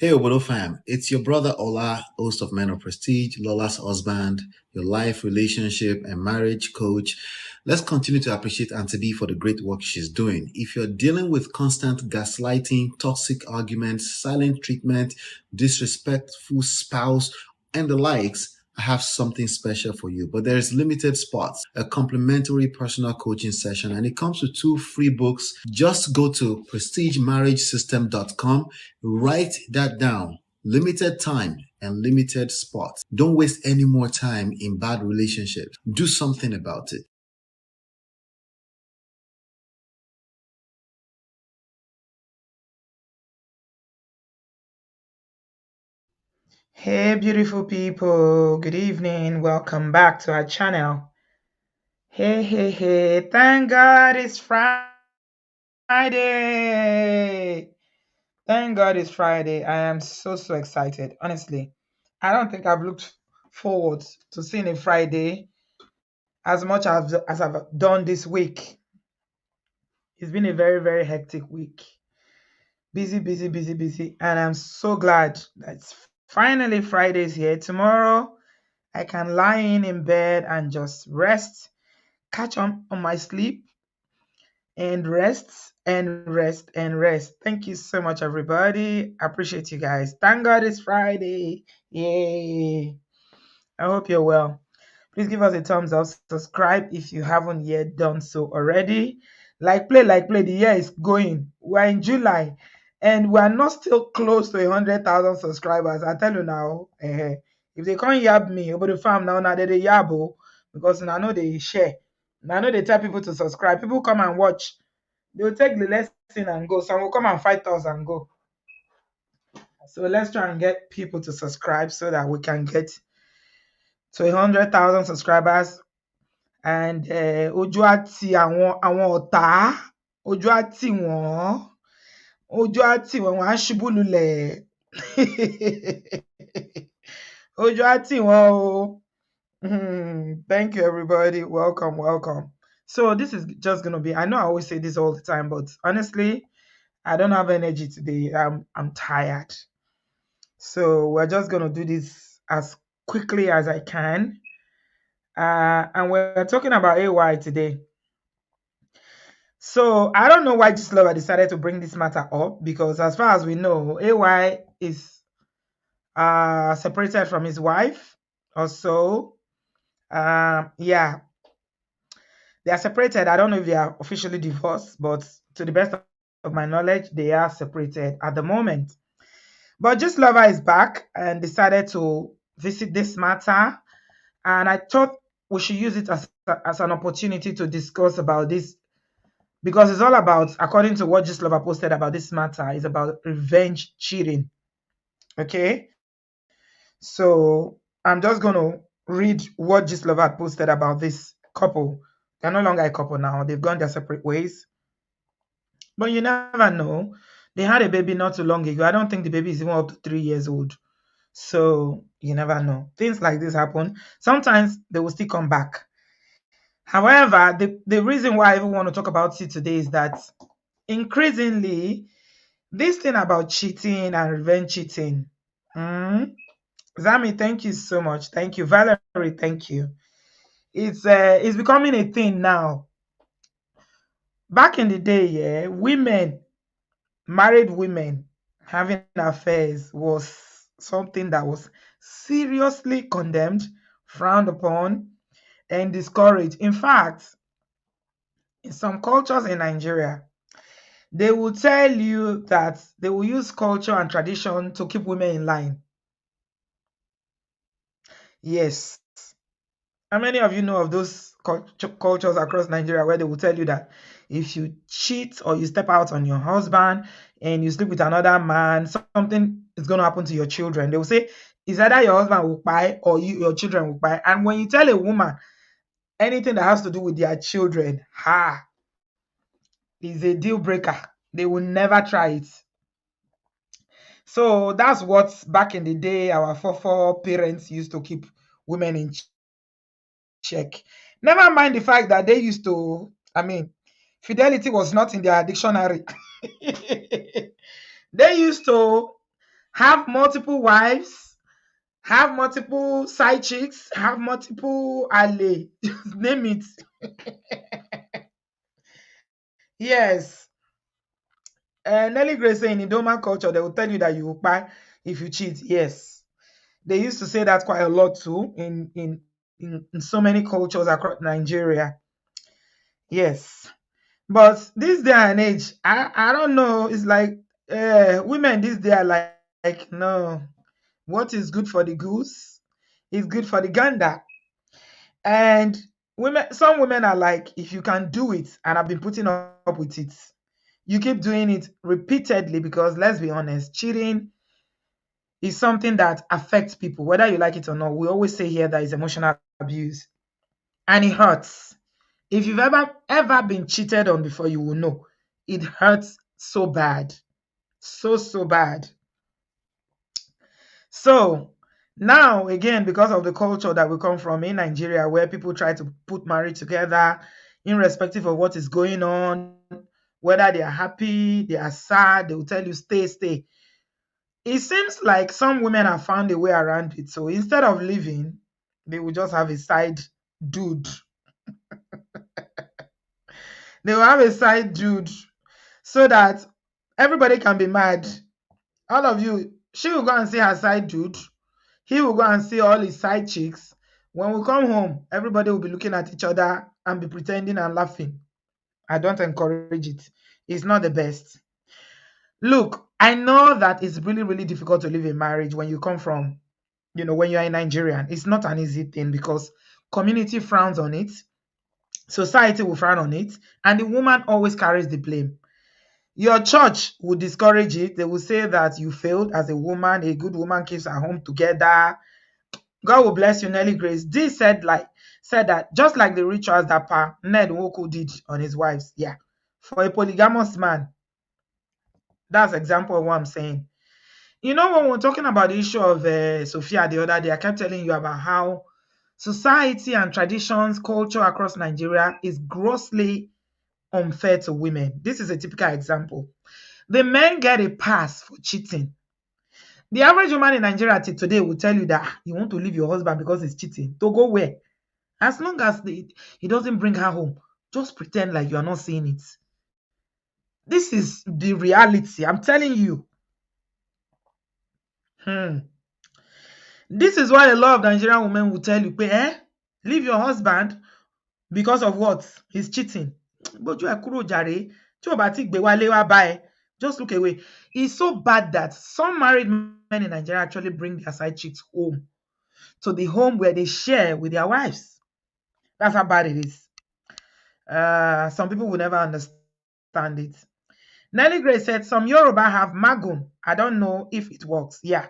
Hey, Obodo fam, it's your brother Ola, host of Men of Prestige, Lola's husband, your life, relationship, and marriage coach. Let's continue to appreciate Auntie B for the great work she's doing. If you're dealing with constant gaslighting, toxic arguments, silent treatment, disrespectful spouse, and the likes, I have something special for you, but there's limited spots, a complimentary personal coaching session, and it comes with 2 free books. Just go to prestigemarriagesystem.com, write that down. Limited time and limited spots. Don't waste any more time in bad relationships. Do something about it. Hey, beautiful people. Good evening. Welcome back to our channel. Hey. Thank God it's Friday. Thank God it's Friday. I am so excited. Honestly, I don't think I've looked forward to seeing a Friday as much as I've done this week. It's been a very hectic week. Busy. And I'm so glad that it's finally Friday's here. Tomorrow, I can lie in bed and just rest, catch on my sleep, and rest. Thank you so much, everybody. I appreciate you guys. Thank God it's Friday. Yay. I hope you're well. Please give us a thumbs up. Subscribe if you haven't yet done so already. Like play. The year is going. We're in July and we're not still close to 100,000 subscribers. I tell you now, if they can't yab me over the farm now they yabo because I know they share. I know they tell people to subscribe. People come and watch. They'll take the lesson and go. Some will come and fight us and go. So let's try and get people to subscribe so that we can get to 100,000 subscribers. And ojú àti àwọn ọ̀tá, ojú àti wọ́n á ṣubú lulẹ̀. Ojú àti wọ́n o. Thank you, everybody. Welcome. So this is just gonna be. I know I always say this all the time, but honestly, I don't have energy today. I'm tired. So we're just gonna do this as quickly as I can. And we're talking about AY today. So I don't know why this lover decided to bring this matter up because, as far as we know, AY is separated from his wife or so. Yeah, they are separated. I don't know if they are officially divorced, but to the best of my knowledge, they are separated at the moment. But this lover is back and decided to visit this matter, and I thought we should use it as an opportunity to discuss about this because it's all about, according to what Lover posted about this matter, is about revenge cheating. Okay, so I'm just going to read what Lover posted about this couple. They're no longer a couple now, they've gone their separate ways, but you never know. They had a baby not too long ago. I don't think the baby is even up to 3 years old, so you never know. Things like this happen. Sometimes they will still come back. However, the reason why I even want to talk about it today is that increasingly, this thing about cheating and revenge cheating. Zami, thank you so much. Thank you. Valerie, thank you. It's becoming a thing now. Back in the day, yeah, married women having affairs was something that was seriously condemned, frowned upon, and discouraged. In fact, in some cultures in Nigeria, they will tell you that they will use culture and tradition to keep women in line. Yes. How many of you know of those cultures across Nigeria where they will tell you that if you cheat or you step out on your husband and you sleep with another man, something is going to happen to your children? They will say, it's either your husband will buy or your children will buy. And when you tell a woman anything that has to do with their children, is a deal breaker. They will never try it. So that's what back in the day our parents used to keep women in check. Never mind the fact that they used to, fidelity was not in their dictionary. They used to have multiple wives, have multiple side chicks, have multiple ale, name it. Yes. Nelly Grace saying in Idoma culture, they will tell you that you will buy if you cheat. Yes. They used to say that quite a lot too in so many cultures across Nigeria. Yes. But this day and age, I don't know. It's like women this day are like, no, what is good for the goose is good for the gander. And some women are like, if you can do it, and I've been putting up with it, you keep doing it repeatedly because let's be honest, cheating is something that affects people, whether you like it or not. We always say here that is emotional abuse and it hurts. If you've ever been cheated on before, you will know it hurts so bad. So bad. So now again, because of the culture that we come from in Nigeria, where people try to put marriage together, irrespective of what is going on, whether they are happy, they are sad, they will tell you stay, stay. It seems like some women have found a way around it. So instead of leaving, they will just have a side dude. They will have a side dude so that everybody can be mad. All of you, she will go and see her side dude. He will go and see all his side chicks. When we come home, everybody will be looking at each other and be pretending and laughing. I don't encourage it. It's not the best. Look, I know that it's really, really difficult to live a marriage when you come from, when you're a Nigerian. It's not an easy thing because community frowns on it, society will frown on it, and the woman always carries the blame. Your church will discourage it. They will say that you failed as a woman. A good woman keeps her home together. God will bless you, Nelly Grace. This said that just like the rituals that Pa Ned Nwoko did on his wives. Yeah. For a polygamous man, that's example of what I'm saying. When we're talking about the issue of Sophia the other day, I kept telling you about how society and traditions, culture across Nigeria is grossly unfair to women. This is a typical example. The men get a pass for cheating. The average woman in Nigeria till today will tell you that you want to leave your husband because he's cheating. To go where? As long as he doesn't bring her home, just pretend like you are not seeing it. This is the reality. I'm telling you. This is why a lot of Nigerian women will tell you, leave your husband because of what? He's cheating. But you are kúrò jàre. Tí o bá ti gbé wálé wá bá ẹ, just look away. It's so bad that some married men in Nigeria actually bring their side chicks home to the home where they share with their wives. That's how bad it is. Some people will never understand it. Nelly Grace said some Yoruba have Makun. I don't know if it works. Yeah.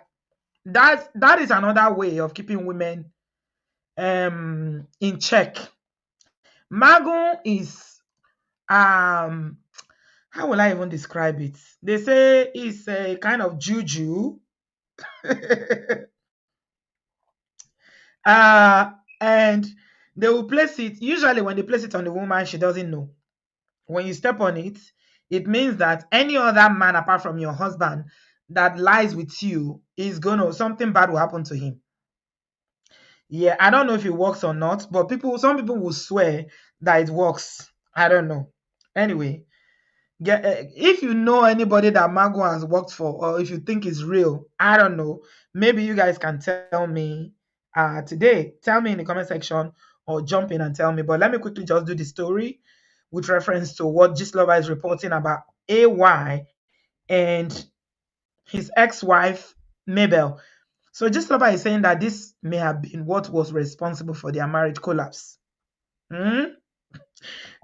That is another way of keeping women in check. Makun is how will I even describe it? They say it's a kind of juju. And they will place it, usually when they place it on the woman, she doesn't know. When you step on it, it means that any other man apart from your husband that lies with you is something bad will happen to him. Yeah, I don't know if it works or not, but some people will swear that it works. I don't know. Anyway, if you know anybody that Mago has worked for, or if you think it's real, I don't know. Maybe you guys can tell me today. Tell me in the comment section or jump in and tell me. But let me quickly just do the story with reference to what Gislova is reporting about AY and his ex-wife Maybel. So Gislova is saying that this may have been what was responsible for their marriage collapse.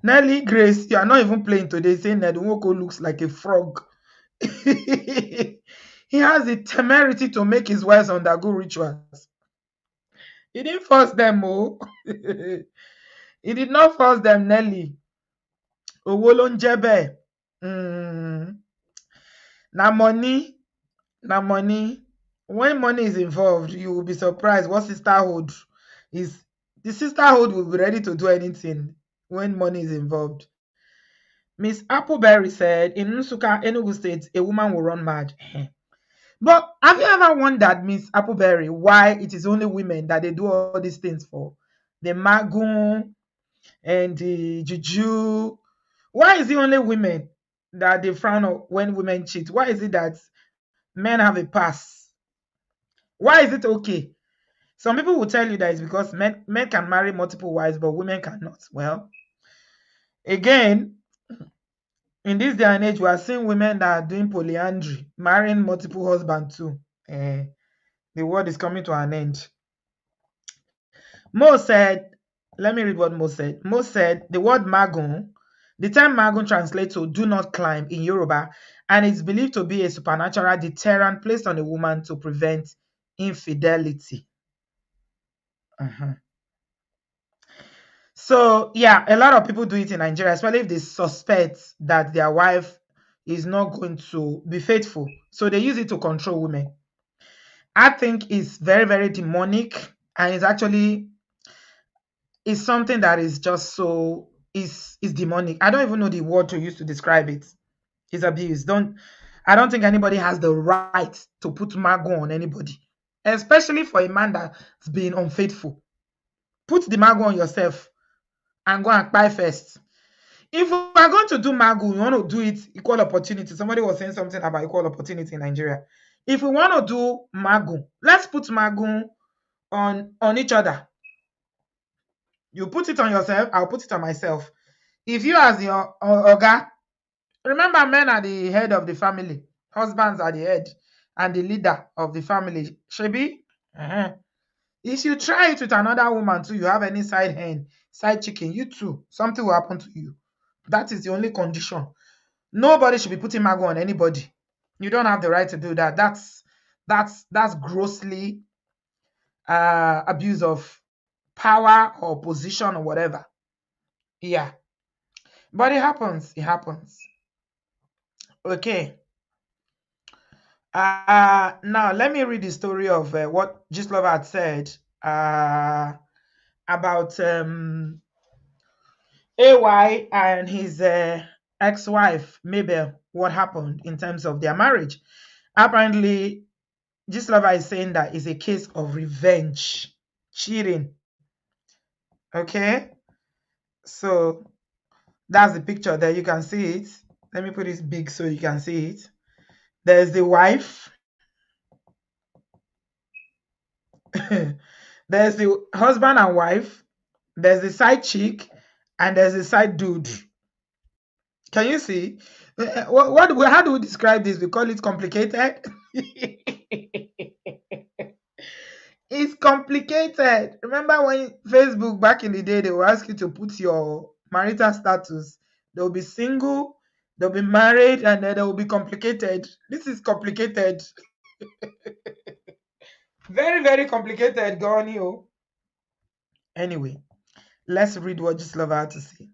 Nelly Grace, you are not even playing today, saying that Nwoko looks like a frog. He has the temerity to make his wives undergo rituals. He didn't force them, oh. He did not force them, Nelly. Owó ló ń jẹ́ bẹ́ẹ̀. Na money. When money is involved, you will be surprised what sisterhood is. The sisterhood will be ready to do anything when money is involved. Miss Appleberry said, in Nsukka, Enugu State, a woman will run mad. But have you ever wondered, Miss Appleberry, why it is only women that they do all these things for? The Makun and the Juju. Why is it only women that they frown on when women cheat? Why is it that men have a pass? Why is it okay? Some people will tell you that it's because men can marry multiple wives, but women cannot. Well, again, in this day and age, we are seeing women that are doing polyandry, marrying multiple husbands too. Eh, the world is coming to an end. Mo said, let me read what Mo said. Mo said the word magun, the term magun translates to do not climb in Yoruba, and it's believed to be a supernatural deterrent placed on a woman to prevent infidelity. Uh-huh. So yeah, a lot of people do it in Nigeria, especially if they suspect that their wife is not going to be faithful. So they use it to control women. I think it's very, very demonic, and it's actually is something that is just so is demonic. I don't even know the word to use to describe it. It's abuse. I don't think anybody has the right to put mago on anybody, especially for a man that's been unfaithful. Put the mago on yourself and go and buy first. If we are going to do mago, we want to do it equal opportunity. Somebody was saying something about equal opportunity in Nigeria. If we want to do mago, let's put mago on each other. You put it on yourself, I'll put it on myself. If you as your oga, remember men are the head of the family, husbands are the head and the leader of the family. Shebi, if you try it with another woman too, you have any side hen, side chicken, you too, something will happen to you. That is the only condition. Nobody should be putting mago on anybody. You don't have the right to do that. That's grossly abuse of power or position or whatever. Yeah, but it happens. It happens. Okay. Now let me read the story of what Gislova had said about AY and his ex-wife Maybel. What happened in terms of their marriage? Apparently, Gislova is saying that it's a case of revenge, cheating. Okay, so that's the picture there. You can see it. Let me put it big so you can see it. There's the wife. There's the husband and wife, there's the side chick, and there's the side dude. Can you see? How do we describe this? We call it complicated. It's complicated. Remember when Facebook back in the day, they will ask you to put your marital status. They'll be single, they'll be married, and then they will be complicated. This is complicated. Very, very complicated, Goni. Anyway, let's read what Gislova had to say.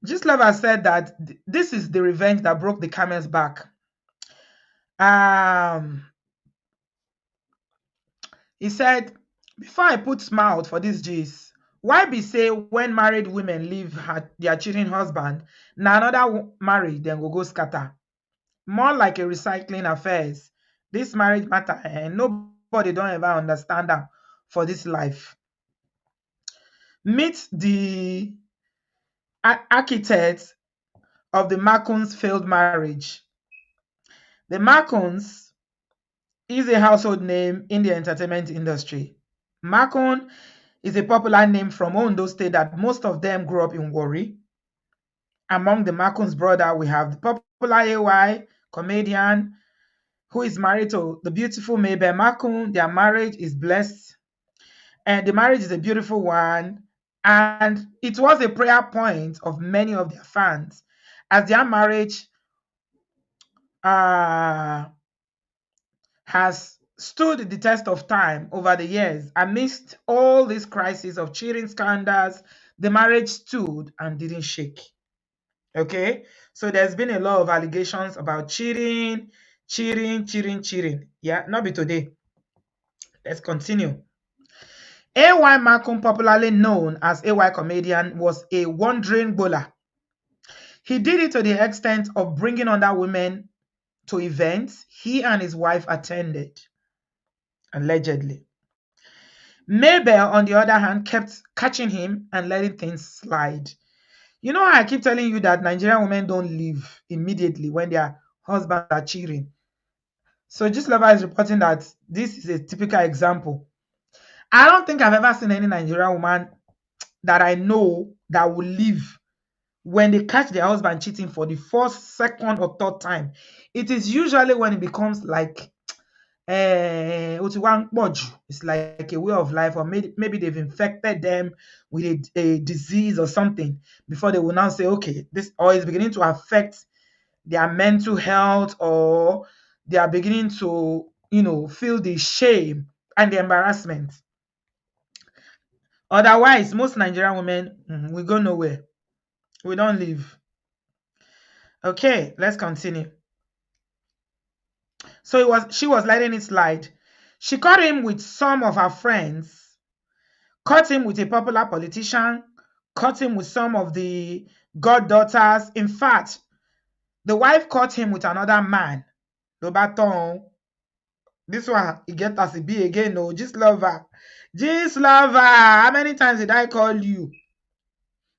Gislova said that this is the revenge that broke the camel's back. He said, before I put mouth for this gist, why be say when married women leave their cheating husband, now another married then go scatter? More like a recycling affairs. This marriage matter and nobody don't ever understand them for this life. Meet the architect of the Makun's failed marriage. The Makuns is a household name in the entertainment industry. Makun is a popular name from Ondo State that most of them grew up in Warri. Among the Makun's brother, we have the popular AY comedian who is married to the beautiful Maybel Makun. Their marriage is blessed, and the marriage is a beautiful one. And it was a prayer point of many of their fans as their marriage has stood the test of time over the years. Amidst all these crises of cheating scandals, the marriage stood and didn't shake. Okay, so there's been a lot of allegations about cheating. Yeah, not be today. Let's continue. AY Makun, popularly known as AY Comedian, was a wandering bowler. He did it to the extent of bringing other women to events he and his wife attended, allegedly. Maybel, on the other hand, kept catching him and letting things slide. You know how I keep telling you that Nigerian women don't leave immediately when their husbands are cheating. So Gist Lover is reporting that this is a typical example. I don't think I've ever seen any Nigerian woman that I know that will leave when they catch their husband cheating for the first, second, or third time. It is usually when it becomes like it's like a way of life, or maybe they've infected them with a disease or something before they will now say, okay, this, or it's beginning to affect their mental health, or they are beginning to, feel the shame and the embarrassment. Otherwise, most Nigerian women, we go nowhere. We don't leave. Okay, let's continue. So she was letting it slide. She caught him with some of her friends, caught him with a popular politician, caught him with some of the goddaughters. In fact, the wife caught him with another man. Lobaton. This one, he get as a be again. No, Gist Lover. Gist Lover. How many times did I call you?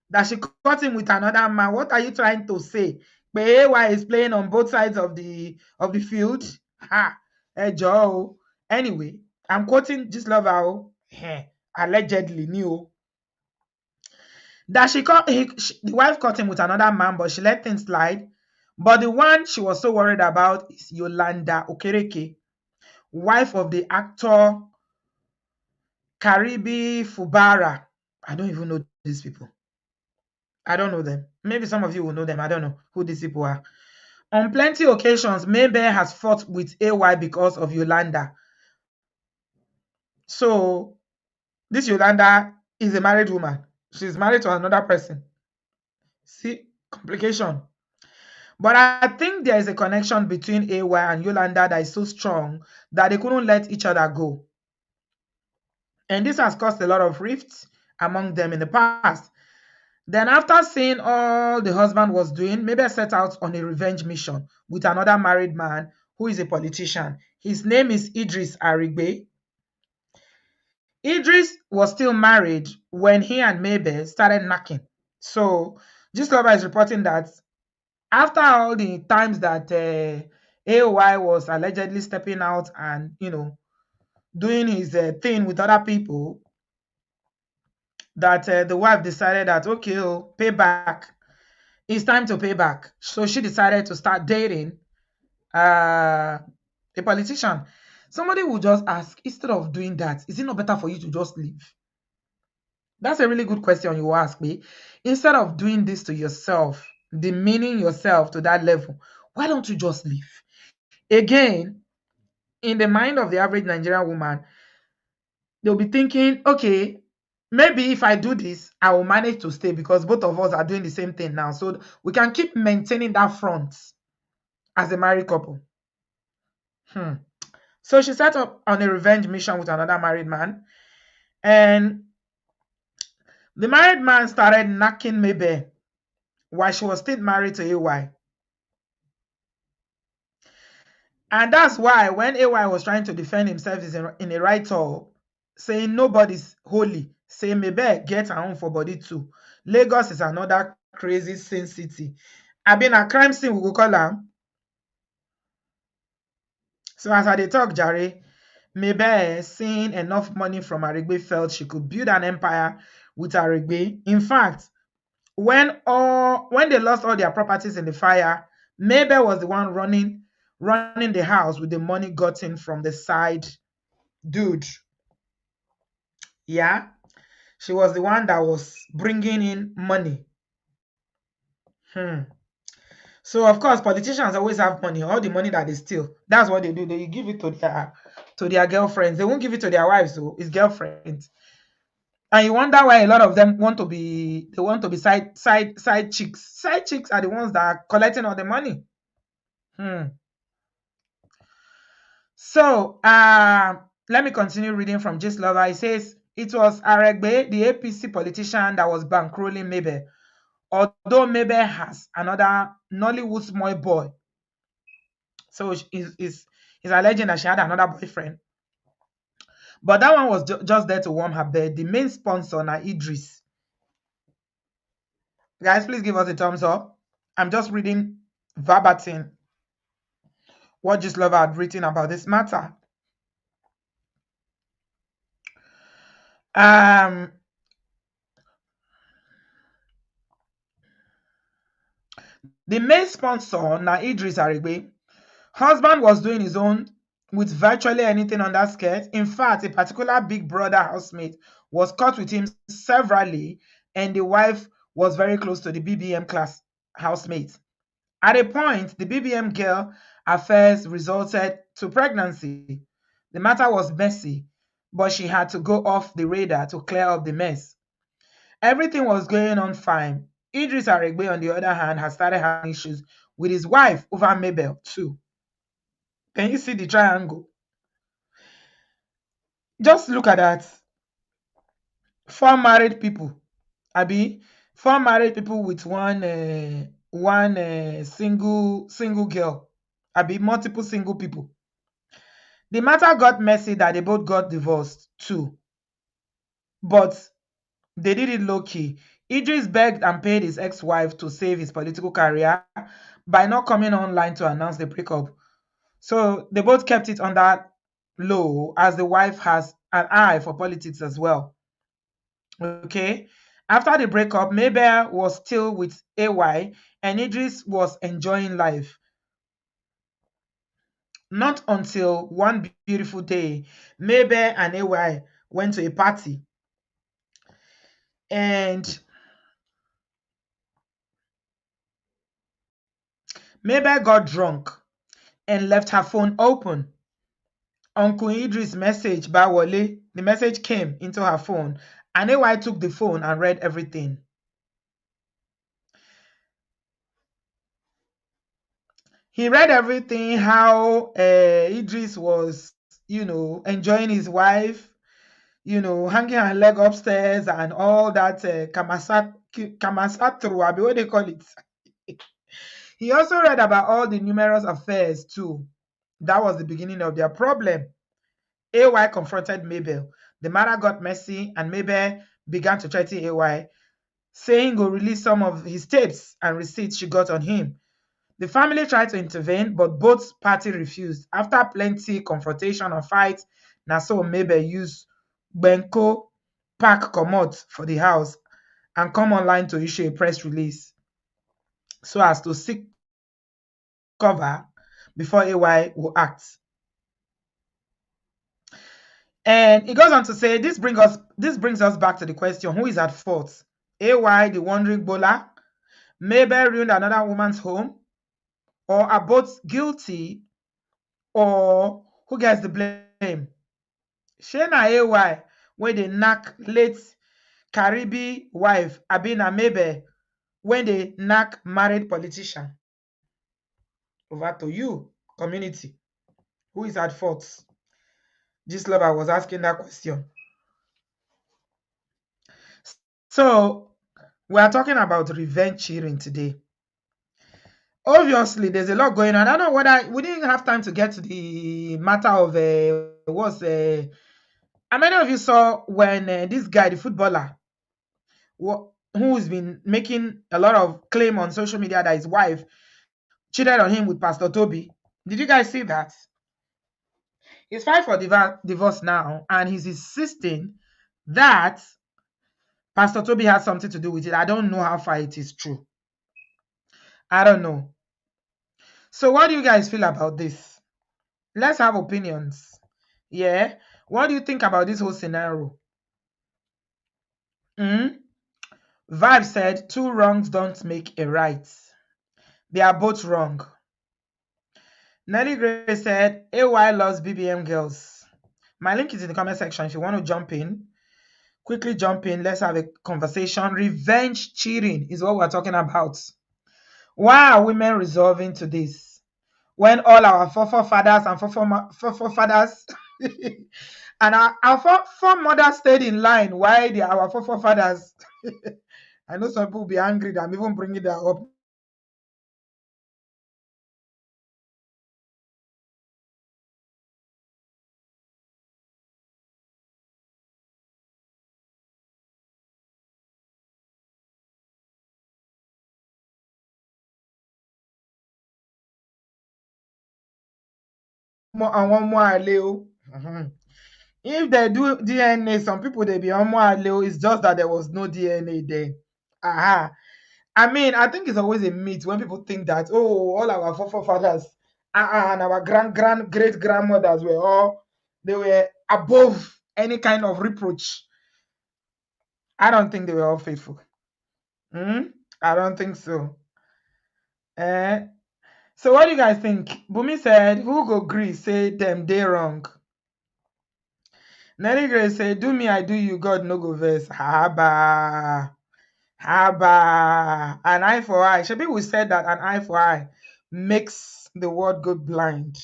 That she caught him with another man. What are you trying to say? Why is playing on both sides of the field? Ha! Joe. Anyway, I'm quoting Gist Lover. Allegedly new. That the wife caught him with another man, but she let things slide. But the one she was so worried about is Yolanda Okereke, wife of the actor Karibi Fubara. I don't even know these people. I don't know them. Maybe some of you will know them. I don't know who these people are. On plenty occasions, Maybel has fought with AY because of Yolanda. So this Yolanda is a married woman. She's married to another person. See, complication. But I think there is a connection between AY and Yolanda that is so strong that they couldn't let each other go. And this has caused a lot of rifts among them in the past. Then after seeing all the husband was doing, Maybel set out on a revenge mission with another married man who is a politician. His name is Idris Arigbe. Idris was still married when he and Maybel started knocking. So Gist Lover is reporting that after all the times that AOY was allegedly stepping out and, doing his thing with other people, that the wife decided that, okay, pay back. It's time to pay back. So she decided to start dating a politician. Somebody will just ask, instead of doing that, is it not better for you to just leave? That's a really good question you will ask me. Instead of doing this to yourself, demeaning yourself to that level, why don't you just leave? Again, in the mind of the average Nigerian woman, they'll be thinking, okay, maybe if I do this, I will manage to stay because both of us are doing the same thing now. So we can keep maintaining that front as a married couple. So she set up on a revenge mission with another married man. And the married man started knocking Maybel while she was still married to AY. And that's why when AY was trying to defend himself in a write-up, saying nobody's holy, saying Maybel get her own for body too. Lagos is another crazy sin city. I been a crime scene, we go call am. So as I dey talk, Jare, Maybel, seeing enough money from Arigbe, felt she could build an empire with Arigbe. In fact, when they lost all their properties in the fire, Maybel was the one running the house with the money gotten from the side dude. Yeah, she was the one that was bringing in money. So of course, politicians always have money. All the money that they steal, that's what they do. They give it to their girlfriends. They won't give it to their wives, so it's girlfriends. And you wonder why a lot of them want to be side chicks. Side chicks are the ones that are collecting all the money. So let me continue reading from Gist Lover. It says it was Aregbe, the APC politician, that was bankrolling Maybel. Although Maybel has another Nollywood small boy So he's alleging that she had another boyfriend. But that one was just there to warm her bed. The main sponsor, now Idris. Guys, please give us a thumbs up. I'm just reading verbatim what Just Lover had written about this matter. Um, the main sponsor, now Idris Arigbe, husband was doing his own with virtually anything on that skirt. In fact, a particular big brother housemate was caught with him severally, and the wife was very close to the BBM class housemate. At a point, the BBM girl affairs resulted to pregnancy. The matter was messy, but she had to go off the radar to clear up the mess. Everything was going on fine. Idris Aregbe, on the other hand, has started having issues with his wife over Maybel too. Can you see the triangle? Just look at that. Four married people. Abi, four married people with one single girl. Abi, multiple single people. The matter got messy that they both got divorced too, but they did it low key. Idris begged and paid his ex-wife to save his political career by not coming online to announce the breakup. So they both kept it under low, as the wife has an eye for politics as well. Okay. After the breakup, Maybel was still with AY and Idris was enjoying life. Not until one beautiful day, Maybel and AY went to a party, and Maybel got drunk and left her phone open. Uncle Idris' message by Wale, the message came into her phone, and AY took the phone and read everything. He read everything, how Idris was, enjoying his wife, hanging her leg upstairs and all that kamasatru, abi, what they call it. He also read about all the numerous affairs too. That was the beginning of their problem. AY confronted Maybel. The matter got messy, and Maybel began to threaten AY, saying he'll release some of his tapes and receipts she got on him. The family tried to intervene, but both parties refused. After plenty confrontation and fight, na so Maybel used Benko pack comot for the house and come online to issue a press release so as to seek cover before AY will act. And it goes on to say, this brings us back to the question: who is at fault? AY, the wandering bowler, Maybel ruined another woman's home, or are both guilty, or who gets the blame? Shey na AY when they knack late Caribe wife, abi na Maybel when they knack married politician? Over to you, community. Who is at fault? This lover was asking that question. So we are talking about revenge cheating today. Obviously, there's a lot going on. I don't know whether we didn't have time to get to the matter of how many of you saw when this guy, the footballer, who's been making a lot of claim on social media that his wife cheated on him with Pastor Toby? Did you guys see that? He's filed for divorce now, and he's insisting that Pastor Toby has something to do with it. I don't know how far it is true. I don't know. So what do you guys feel about this? Let's have opinions. Yeah. What do you think about this whole scenario? Vibe said, two wrongs don't make a right. They are both wrong. Nelly Gray said, AY loves BBM girls. My link is in the comment section. If you want to jump in, quickly jump in. Let's have a conversation. Revenge cheating is what we're talking about. Why are women resolving to this? When all our forefathers and forefathers and our foremothers stayed in line, why our forefathers? I know some people will be angry that I'm even bringing that up one more aleo. If they do DNA, some people they be on more aleo. It's just that there was no DNA there. Aha. I mean, I think it's always a myth when people think that, oh, all our forefathers and our great grandmothers were all, they were above any kind of reproach. I don't think they were all faithful. Hmm? I don't think so. Eh? So what do you guys think? Bumi said, who go agree say them they wrong? Nelly Grace said, do me, I do you, God no go verse. Haba. Haba. An eye for eye. Shebi we said that an eye for eye makes the world go blind.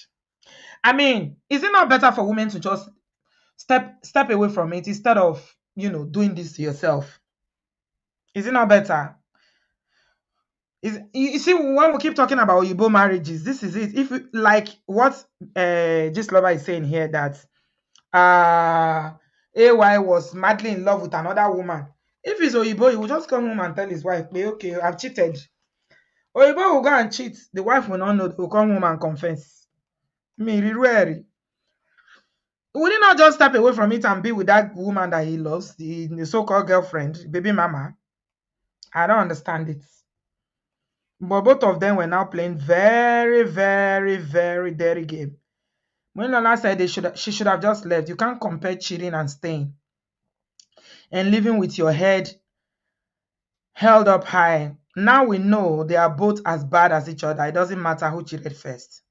I mean, is it not better for women to just step away from it instead of doing this to yourself? Is it not better? You see, when we keep talking about Oyibo marriages, this is it. If like what Gist Lover is saying here, that AY was madly in love with another woman. If it's Oyibo, he will just come home and tell his wife, okay, I've cheated. Oyibo will go and cheat. The wife will not know. He will come home and confess. Me, really. Would he not just step away from it and be with that woman that he loves, the so-called girlfriend, baby mama? I don't understand it. But both of them were now playing very, very, very dirty game. When Lola said she should have just left, you can't compare cheating and staying and living with your head held up high. Now we know they are both as bad as each other. It doesn't matter who cheated first.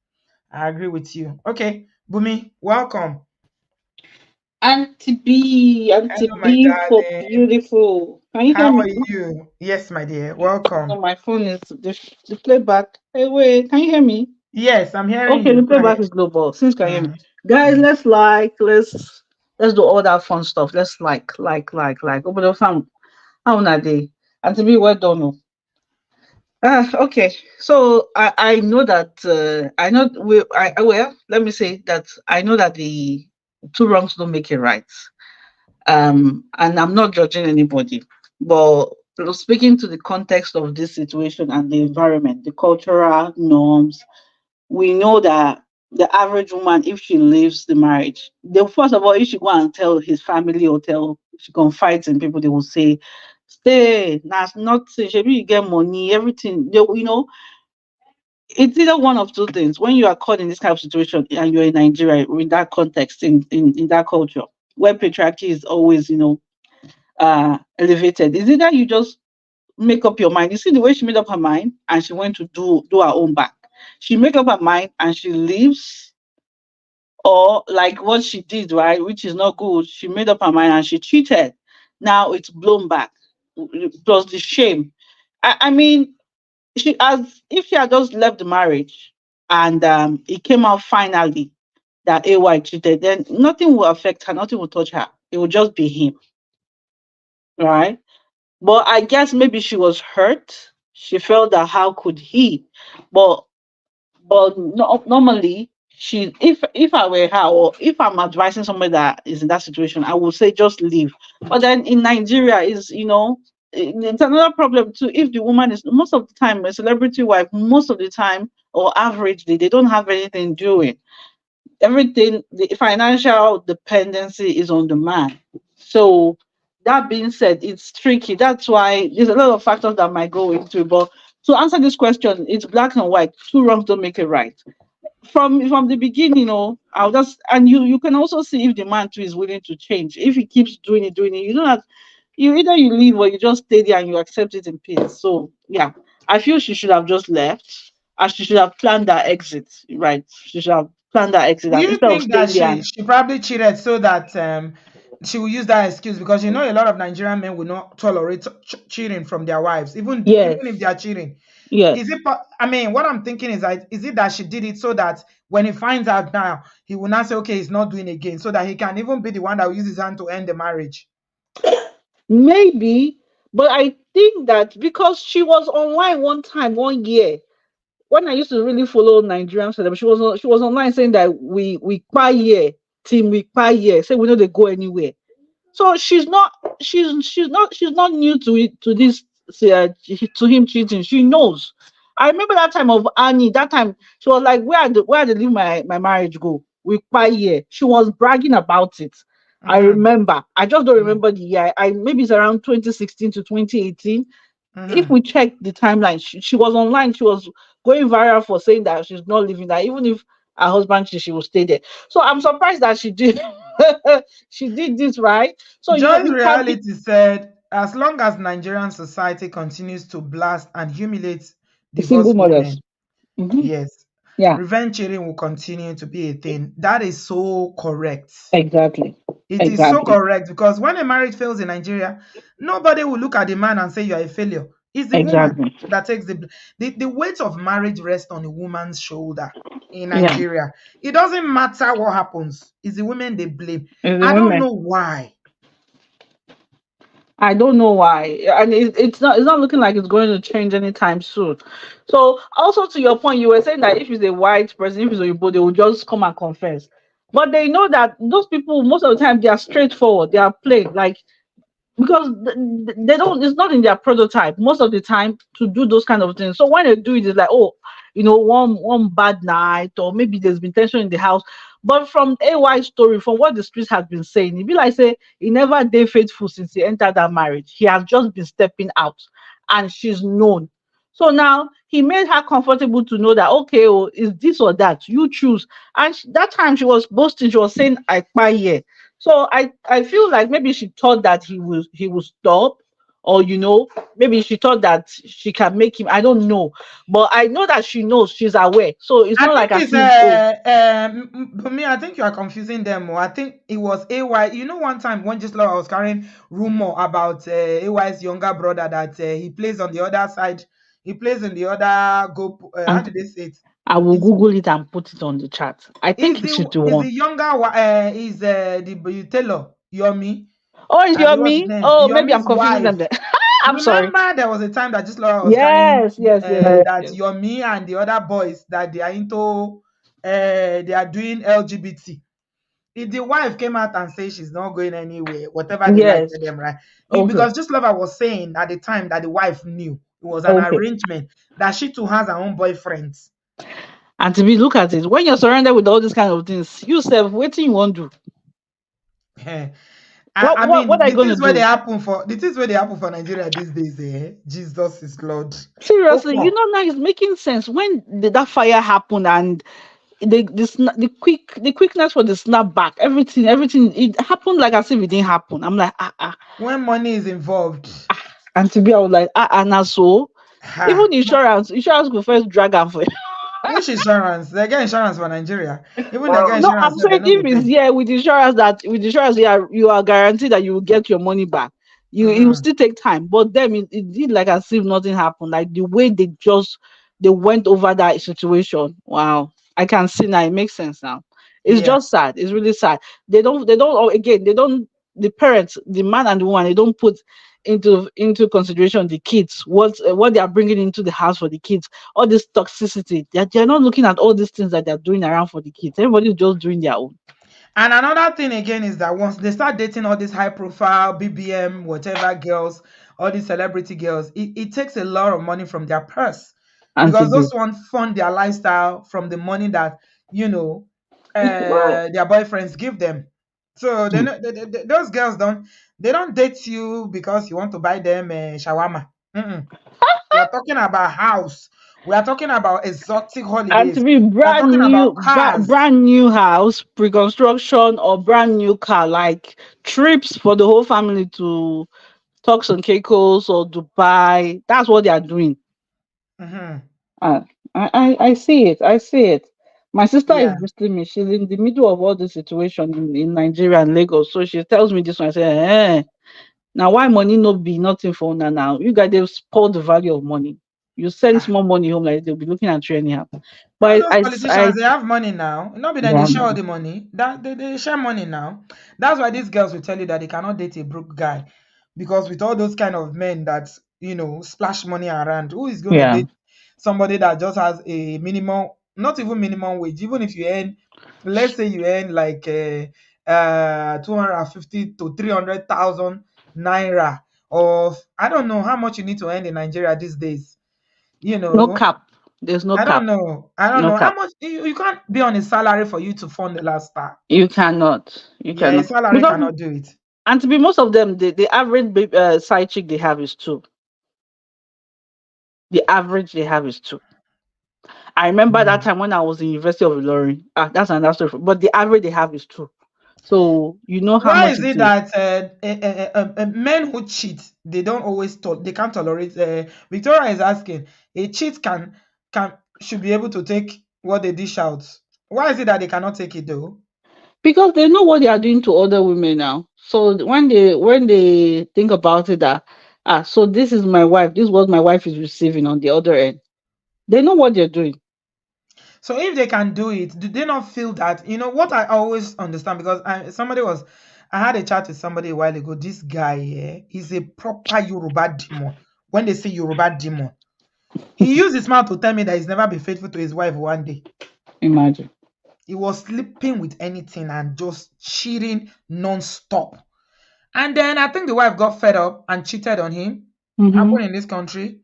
I agree with you. Okay, Bumi, welcome. Auntie Hello, my beautiful, darling. beautiful. Can you hear How me? are you? Yes, my dear. Oh, Welcome. my phone is the playback. Hey, wait, can you hear me? Yes, I'm hearing Okay, you. the Go ahead. playback is low, but since can you hear me, Mhm, guys, mhm. let's do all that fun stuff. Let's like. Open up some. How na day? Auntie B, well done. Oh. Okay. So I know that I know we I well let me say that I know that the two wrongs don't make it right. And I'm not judging anybody, but speaking to the context of this situation and the environment, the cultural norms, we know that the average woman, if she leaves the marriage, they first of all, if she go and tell his family or tell she confides in people, they will say, "Stay, that's not maybe you get money, everything." It's either one of two things. When you are caught in this kind of situation and you're in Nigeria, in that context, in that culture, where patriarchy is always, elevated, is either you just make up your mind. You see the way she made up her mind and she went to do her own back. She make up her mind and she leaves, or like what she did, right, which is not good. She made up her mind and she cheated. Now it's blown back. Plus the shame. I mean, she as if she had just left the marriage and it came out finally that AY cheated, then nothing will affect her, nothing will touch her. It will just be him, right? But I guess maybe she was hurt. She felt that how could he? But no, normally she if I were her, or if I'm advising somebody that is in that situation, I would say just leave. But then in Nigeria is it's another problem too. If the woman is most of the time a celebrity wife, most of the time or averagely they don't have anything doing. Everything, the financial dependency is on the man. So that being said, it's tricky. That's why there's a lot of factors that might go into it. But to answer this question, it's black and white. Two wrongs don't make it right. From the beginning, I'll just and you can also see if the man too is willing to change. If he keeps doing it, you know that you either you leave or you just stay there and you accept it in peace. So yeah, I feel she should have just left and she should have planned that exit. Right, she should have planned that exit Do and you instead of think that staying there. she probably cheated so that she will use that excuse, because a lot of Nigerian men will not tolerate cheating from their wives, even if they Yes, are cheating. Is yes. it? I mean, what I'm thinking is that is it that she did it so that when he finds out now, he will not say, okay, he's not doing again, so that he can even be the one that will use his hand to end the marriage. Maybe, but I think that because she was online one time, 1 year, when I used to really follow Nigerian celeb, she was online saying that we qua here, team we qua here, say we know they go anywhere. So she's not new to it to this to him cheating. She knows. I remember that time of Annie. That time she was like, "Where did leave my marriage go?" with Paye. She was bragging about it. I Mm-hmm. remember. I just don't remember the year. I maybe it's around 2016 to 2018. If Mm-hmm. we check the timeline, she was online. She was going viral for saying that she's not living there. Even if her husband, she will stay there. So I'm surprised that she did. She did this right. So Joy's you can be reality said, as long as Nigerian society continues to blast and humiliate single divorced mothers. women, Mhm. yes, Yeah, revenge cheating will continue to be a thing. That is so correct. exactly. It is so Exactly. correct because when a marriage fails in Nigeria, nobody will look at the man and say you are a failure. It's the woman Exactly. that takes the weight of marriage rests on a woman's shoulder in Yeah. Nigeria. It doesn't matter what happens. It's the women they blame. It's the I don't women. know why. I don't know why, and it's not looking like it's going to change anytime soon. So, also to your point, you were saying that if it's a white person, if it's a Igbo, they will just come and confess. But they know that those people most of the time they are straightforward. They are plain. Like because they don't, it's not in their prototype most of the time to do those kind of things. So when they do it, it's like, oh, one bad night, or maybe there's been tension in the house. But from AY story, from what the streets has been saying, it be like say he never did faithful since he entered that marriage. He has just been stepping out, and she's known. So now he made her comfortable to know that, okay, oh, is this or that, you choose. And that time she was boasting, she was saying, I buy. So I feel like maybe she thought that he would stop, or maybe she thought that she can make him. I don't know, but I know that she knows, she's aware. So it's I not like think as it's if, oh, for me. I think you are confusing them. I think it was AY. You know, one time when just I was carrying rumor about AY's younger brother that he plays on the other side. He plays in the other go. How and did they say it? I will It's Google it and put it on the chat. I is think the she's the is one. the younger is the tailor Yomi. Oh, it's I your mean, what's his me. name? Oh, maybe I'm Yomi's confusing wife. them then. I'm sorry. Remember, there was a time that just Laura was carrying Yes, yes, yes, yes, that yes. Yomi and the other boys that they are into, they are doing LGBT. If the wife came out and said she's not going anywhere, whatever they like, Yes. tell them right. Okay. Because just Lover was saying at the time that the wife knew it was an Okay. arrangement that she too has her own boyfriends. And to be look at it, when you're surrounded with all these kind of things, you self, what you want to do? I What mean, are you gonna do? the things where they happen for Nigeria these days. Jesus is Lord. Seriously, Okay. now it's making sense. When that fire happened, and the quickness for the snapback, everything, it happened like as if it didn't happen. I'm like, When money is involved, and to be, I was like, now so ha. even insurance go first drag am for. Which insurance? They get insurance for Nigeria. Even they get No, insurance, I'm sef, they saying no if dey it's pay. here with insurance, you are guaranteed that you will get your money back. It will Mhm. still take time, but them it did like as if nothing happened. Like the way they went over that situation. Wow, I can see now. It makes sense now. It's Yeah. just sad. It's really sad. They don't. Oh, again, they don't. The parents, the man and the woman, they don't put into consideration the kids. What they are bringing into the house for the kids, all this toxicity. They're not looking at all these things that they're doing around for the kids. Everybody's just doing their own. And another thing again is that once they start dating all these high profile BBM, whatever girls, all these celebrity girls, it takes a lot of money from their purse And to because be those ones fund their lifestyle from the money that, you know, well, their boyfriends give them. So hmm, those girls don't date you because you want to buy them shawarma. Mm-mm. We are talking about house. We are talking about exotic and to holidays. be We are talking about cars. brand new house, pre-construction, or brand new car, like trips for the whole family to Turks and Caicos or Dubai. That's what they are doing. Hmm. Uh, I see it. I see it. My sister is Yeah. visiting me. She's in the middle of all the situation in Nigeria and Lagos. So she tells me this one. I say, now why money no be nothing for una now? You guys they've spoiled the value of money. You send Ah, small money home, like they'll be looking at you anyhow. all But those politicians, they have money now. Not be then they yeah, share all the money. That they share money now. That's why these girls will tell you that they cannot date a broke guy. Because with all those kind of men that, splash money around, who is going to yeah, date somebody that just has a minimum, not even minimum wage, even if you earn, let's say you earn like 250 to 300,000 naira, or I don't know how much you need to earn in Nigeria these days, you no know. cap. There's no I cap. don't know. I don't No know how cap. much you can't be on a salary for you to fund the last star. You cannot. You Yeah, a cannot. salary Because cannot do it. and to be most of them, the average side chick they have is two. The average they have is two. I remember that Hmm. time when I was in University of Ilorin. Ah, that's another story. But the average they have is two. So you know how Why much is it it is. that men who cheat they don't always they can't tolerate? Victoria is asking, a cheat can should be able to take what they dish out. Why is it that they cannot take it though? Because they know what they are doing to other women now. So when they think about it that so this is my wife, this is what my wife is receiving on the other end. They know what they're doing. So if they can do it, do they not feel that, what I always understand, because I had a chat with somebody a while ago. This guy is a proper Yoruba demon. When they say Yoruba demon, he used his mouth to tell me that he's never been faithful to his wife one day. Imagine. He was sleeping with anything and just cheating non-stop. And then I think the wife got fed up and cheated on him. Mm-hmm. Happened in this country.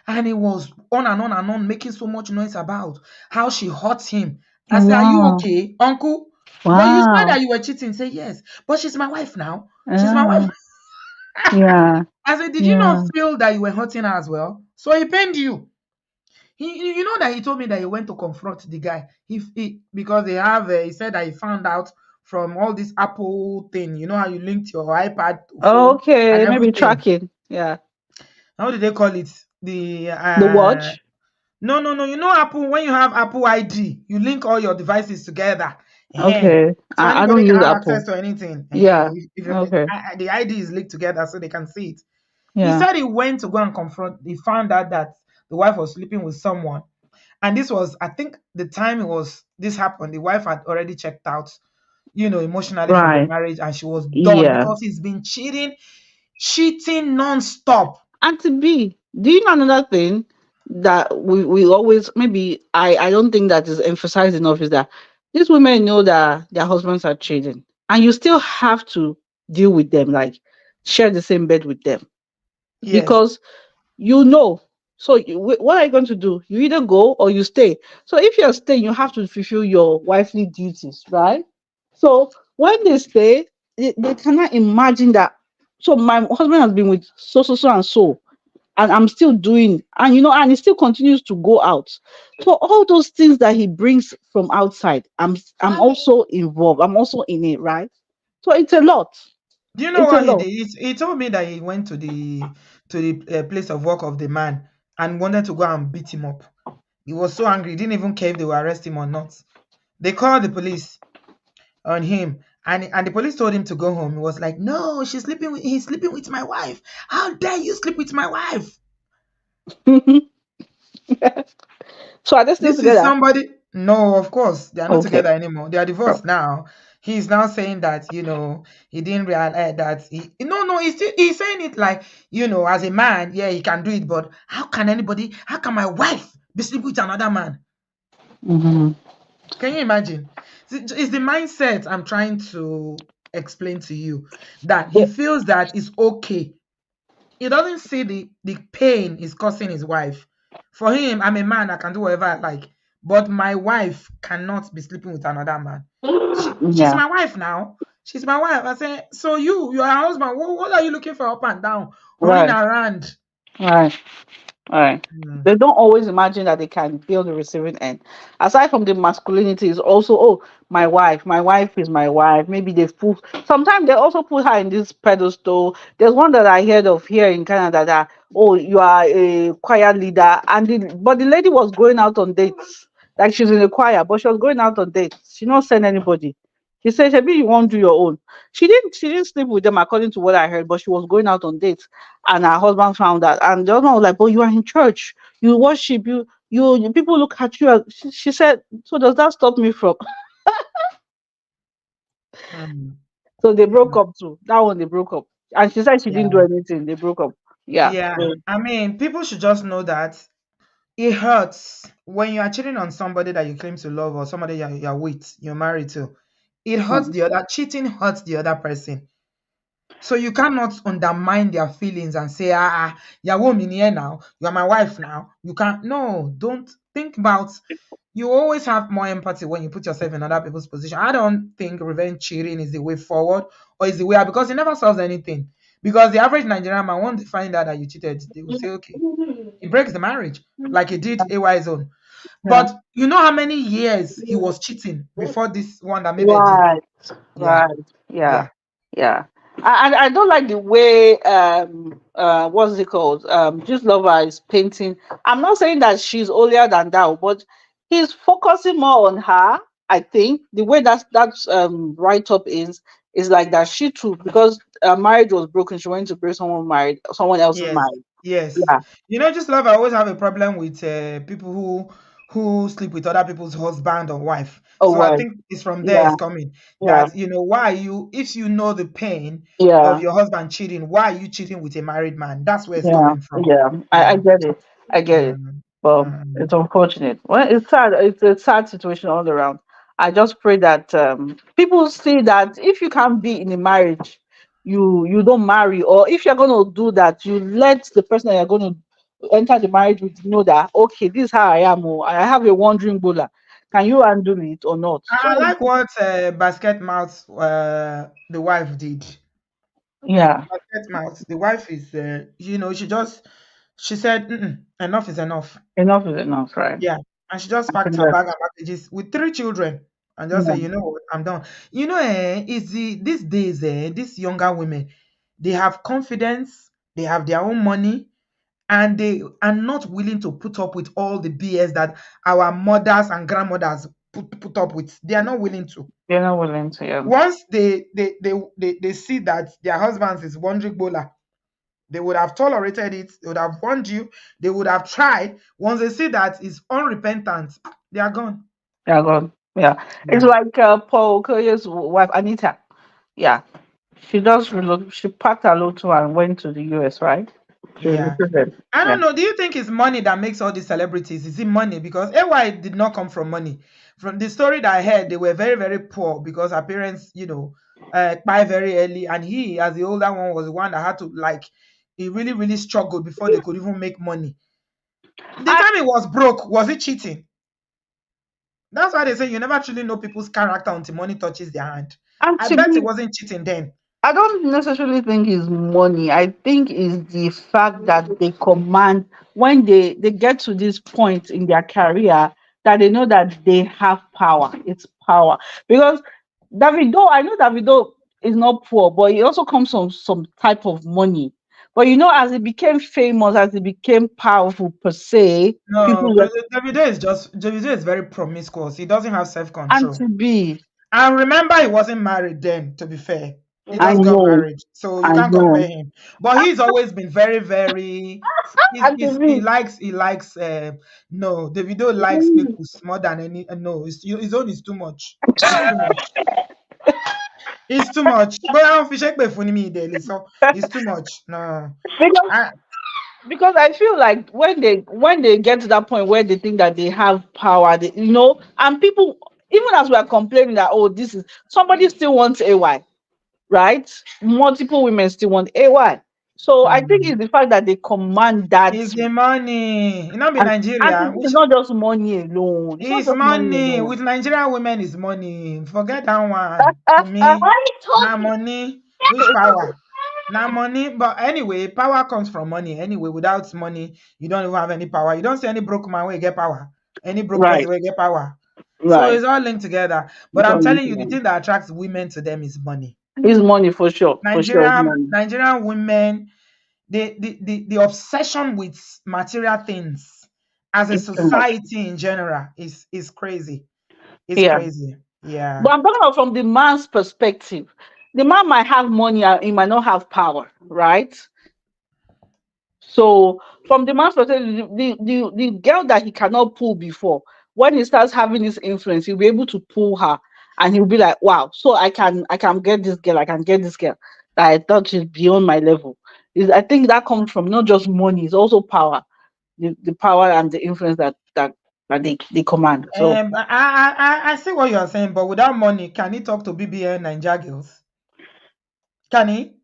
And he was on and on, making so much noise about how she hurts him. I said, "Are you Wow. okay, uncle? But you said Wow. that you were cheating." Say, "Yes, but she's my wife now. She's my wife." Yeah. Yeah. I said, "Did you not Yeah. feel that you were hurting her as well?" So he pained you. You know that he told me that he went to confront the guy. Because he said that he found out from all this Apple thing. You know how you linked your iPad to phone and Okay, maybe everything. tracking. Yeah. How do they call it? The The watch. No, no, no. You know Apple, when you have Apple ID, you link all your devices together. Okay. So I don't anybody can use have access Apple. to anything. Yeah. If Okay. the ID is linked together so they can see it. He Yeah. said he went to go and confront. He found out that the wife was sleeping with someone. And this was, I think, the time this happened, the wife had already checked out, emotionally from the Right. marriage, and she was done Yeah. because he's been cheating non-stop. And to be, do you know another thing that we always maybe I don't think that is emphasized enough is that these women know that their husbands are cheating, and you still have to deal with them, like share the same bed with them Yes. because you know. So what are you going to do? You either go or you stay. So if you're staying, you have to fulfill your wifely duties, right? So when they stay, they cannot imagine that. So my husband has been with so and so, and I'm still doing, and and he still continues to go out. So all those things that he brings from outside, I'm also involved. I'm also in it, right? So it's a lot. Do you know It's a what he lot. did? He told me that he went to the place of work of the man and wanted to go and beat him up. He was so angry. He didn't even care if they will arrest him or not. They called the police on him, and the police told him to go home. He was like, "No, he's sleeping with my wife. How dare you sleep with my wife?" So are they still This is together? somebody. No, of course they are not Okay. together anymore. They are divorced now. He's now saying that he didn't realize that he no no he's saying it like, as a man, yeah, he can do it, but how can my wife be sleeping with another man? Hmm. Can you imagine? It's the mindset I'm trying to explain to you, that he feels that it's okay. He doesn't see the pain is causing his wife. For him, I'm a man, I can do whatever I like. But my wife cannot be sleeping with another man. She's Yeah. my wife now. She's my wife. I say, so you're her husband. What are you looking for up and down, running Right. around? Right. Right. Hmm. They don't always imagine that they can feel the receiving end. Aside from the masculinity, is also, oh, my wife is my wife. Maybe sometimes they also put her in this pedestal. There's one that I heard of here in Canada that, oh, you are a choir leader, but the lady was going out on dates. Like she's in a choir, but she was going out on dates. She not send anybody. She said, maybe you won't do your own. She didn't sleep with them according to what I heard, but she was going out on dates, and her husband found that, and the husband was like, but you are in church, you worship, people look at you she said, so does that stop me from Hmm. so they broke up too. That one, they broke up, and she said she didn't do Yeah. anything. They broke up. Yeah. Yeah. So, I mean, people should just know that it hurts when you are cheating on somebody that you claim to love, or somebody you're with, you're married to. It hurts mm, the other, cheating hurts the other person. So you cannot undermine their feelings and say, you're woman here now, you're my wife now. You can't, no, don't think about, you always have more empathy when you put yourself in other people's position. I don't think revenge cheating is the way forward or is the way out, because it never solves anything. Because the average Nigerian man, once they find out that you cheated, they will say, okay, he breaks the marriage like he did AY's own. Yeah. But you know how many years he was cheating before this one that Maybel did? Right, Yeah, right, yeah, yeah. yeah. I don't like the way what's it called? Just lover is painting. I'm not saying that she's holier than thou, but he's focusing more on her. I think the way that's write up is like that she too, because marriage was broken. She went to break someone married, someone else's Yes, marriage. yes. Yeah. Just love. I always have a problem with people who sleep with other people's husband or wife. Oh, So I well. think it's from there Yeah. it's coming. Yeah. That why you, if you know the pain of Yeah. your husband cheating, why are you cheating with a married man? That's where it's Yeah, coming from. yeah, I Yeah. get it. I get it. Mm, But mm. it's unfortunate. Well, it's sad. It's a sad situation all around. I just pray that people see that if you can't be in a marriage, you don't marry, or if you're going to do that, you let the person that you're going to enter the marriage with know that okay, this is how I am. Oh, I have a wandering bowler. Can you handle it or not? I So like what basket mouth the wife did. yeah, Basket mouth. The wife is she said, "Mm-mm, enough is enough." enough is enough, right? Yeah, and she just I packed think her that bag and packages with three children and just say, yeah, you know what, I'm done. It's these days, these younger women, they have confidence, they have their own money, and they are not willing to put up with all the BS that our mothers and grandmothers put up with. They are not willing to. they're not willing to. Yeah, Once they see that their husbands is wandering bowler, they would have tolerated it. They would have warned you. They would have tried. Once they see that it's unrepentant, they are gone. yeah, God, yeah. It's Yeah, like Paul Okoye's wife Anita. Yeah, she packed her load too and went to the US, right? She yeah. relocated. I Yeah. don't know. Do you think it's money that makes all these celebrities? Is it money? Because AY did not come from money. From the story that I heard, they were very, very poor because her parents, buy very early, and he, as the older one, was the one that had to he really, really struggled before they could even make money. The I, time he was broke, was he cheating? That's why they say you never truly know people's character until money touches their hand. and I to bet he be, wasn't cheating then. I don't necessarily think it's money. I think it's the fact that they command when they get to this point in their career that they know that they have power. It's power because Davido, I know Davido is not poor, but he also comes from some type of money. But as he became famous, as he became powerful per se, No, people were Davido is very promiscuous. He doesn't have self and control. to be. And remember, he wasn't married then. To be fair, he I just got know, married, so you I can't compare know, him. But he's always been very, very. and to He be. likes he likes. No, Davido likes Mikus more than any. No, his own is too much. It's too much. It's too much. But I don't fish for me daily, so it's too much. No, Because I, I feel like when they get to that point where they think that they have power, and people, even as we are complaining that oh, this is somebody still wants AY, right? Multiple women still want AY. So I think mm. it's the fact that they command that, It's the money. It not be and Nigeria. it's not just money alone. It's not It's just money money. alone. With Nigerian women, it's money. Forget that one. To me, now money. Which power? Now money. But anyway, power comes from money. Anyway, without money, you don't even have any power. You don't see any broke man where you get power. Any broke Right, person where you get power. So right. it's all linked together. But It's I'm all telling you, the into thing that attracts women to them is money. it's money for sure, for sure. It's money. Nigerian women, the obsession with material things as a It's too much. society in general is crazy. It's Yeah. crazy. Yeah. But I'm talking about from the man's perspective. The man might have money and he might not have power, right? So from the man's perspective, the girl that he cannot pull before, when he starts having this influence, he'll be able to pull her and he'll be like, wow, so I can get this girl, I can get this girl that I thought she's beyond my level. I think that comes from not just money, it's also power. The power and the influence that they command. So I see what you are saying, but without money, can he talk to BBN Niger girls? Can he?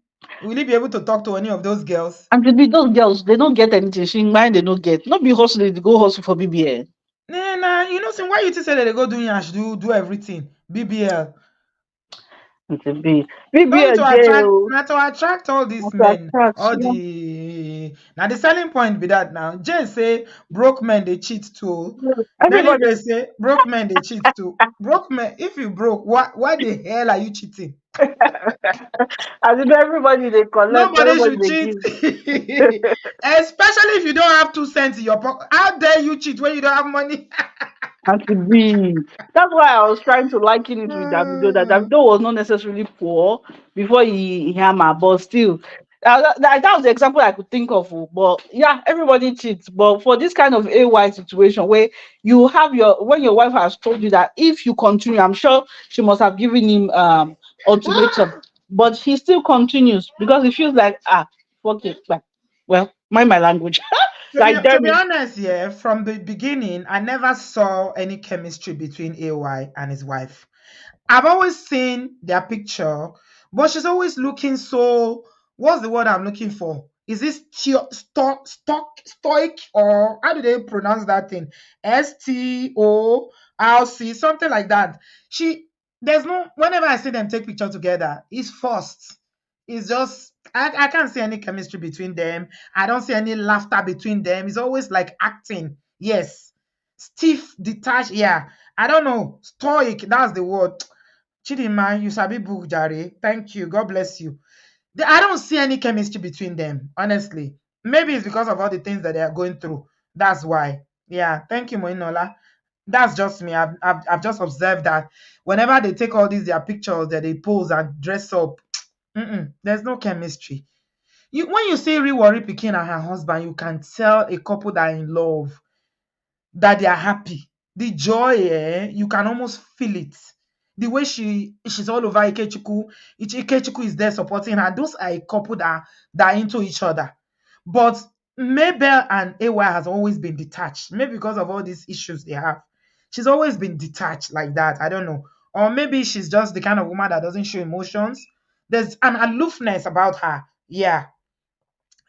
Will he be able to talk to any of those girls? and to be those girls, they don't get anything. She mind they don't get. Not be hustling, they go hustle for BBN. Nah, nah, you know, so why you think say that they go do yash, do everything? BBL. It's a bit. Maybe Only a to attract, jail. not to attract all these After men. tax, All yeah. the now the selling point be that now. Jane say broke men they cheat too. Nelly Everybody. Grace say broke men they cheat too. Broke men, if you broke, why the hell are you cheating? As if everybody they collect, Nobody everybody should they cheat. give. Especially if you don't have 2 cents in your pocket. How dare you cheat when you don't have money? And to be. That's why I was trying to liken it with Davido. That Davido was not necessarily poor before he hammer, but still, that was the example I could think of. Oh. But yeah, everybody cheats. But for this kind of AY situation where you have when your wife has told you that if you continue, I'm sure she must have given him ultimatum, but he still continues because he feels like fuck it, like, well, mind my language, like To damn be it. honest, yeah, from the beginning, I never saw any chemistry between AY and his wife. I've always seen their picture, but she's always looking so. What's the word I'm looking for? Is this stoic, or how do they pronounce that thing? STORC, something like that. She there's no. Whenever I see them take picture together, it's forced. It's just I can't see any chemistry between them. I don't see any laughter between them. It's always like acting. Yes, stiff, detached. Yeah, I don't know. Stoic. That's the word. Chidima, you sabi book jare. Thank you. God bless you. I don't see any chemistry between them, honestly. Maybe it's because of all the things that they are going through. That's why. Yeah. Thank you, Moinola. That's just me. I've just observed that whenever they take all these their pictures that they pose and dress up, there's no chemistry. When you say Riwari Pikin and her husband, you can tell a couple that are in love that they are happy. The joy, you can almost feel it. The way she's all over Ikechukwu, Ikechukwu is there supporting her. Those are a couple that are into each other. But Maybel and AY has always been detached. Maybe because of all these issues they have. She's always been detached like that. I don't know. Or maybe she's just the kind of woman that doesn't show emotions. There's an aloofness about her. Yeah,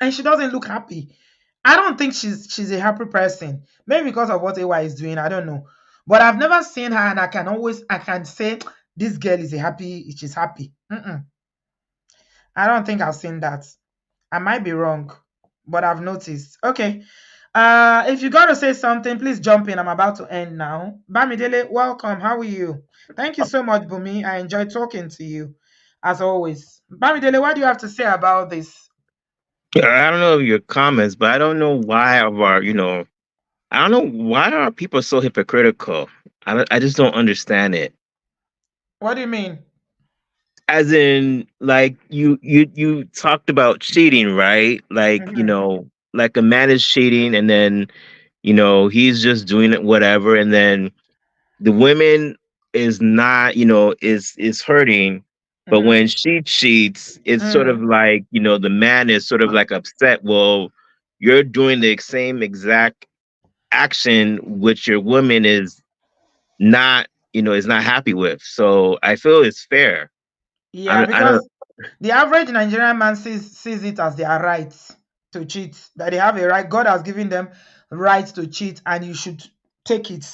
and she doesn't look happy. I don't think she's a happy person. Maybe because of what AY is doing. I don't know. But I've never seen her, and I can say this girl is a happy. She's happy. I don't think I've seen that. I might be wrong, but I've noticed. Okay. If you gotta say something, please jump in. I'm about to end now. Bamidele, welcome. How are you? Thank you so much, Bumi. I enjoyed talking to you, as always. Bamidele, what do you have to say about this? I don't know your comments, but I don't know why I don't know why are people so hypocritical. I just don't understand it. What do you mean? As in, like you talked about cheating, right? Like Mhm. like a man is cheating, and then he's just doing it whatever, and then the women is not is hurting, but Mhm. when she cheats it's sort of Mm. like the man is sort of like upset. Well, you're doing the same exact action which your woman not is not happy with, so I feel it's fair. Yeah, I don't. because the average Nigerian man sees it as their right to cheat. That they have a right. God has given them right to cheat, and you should take it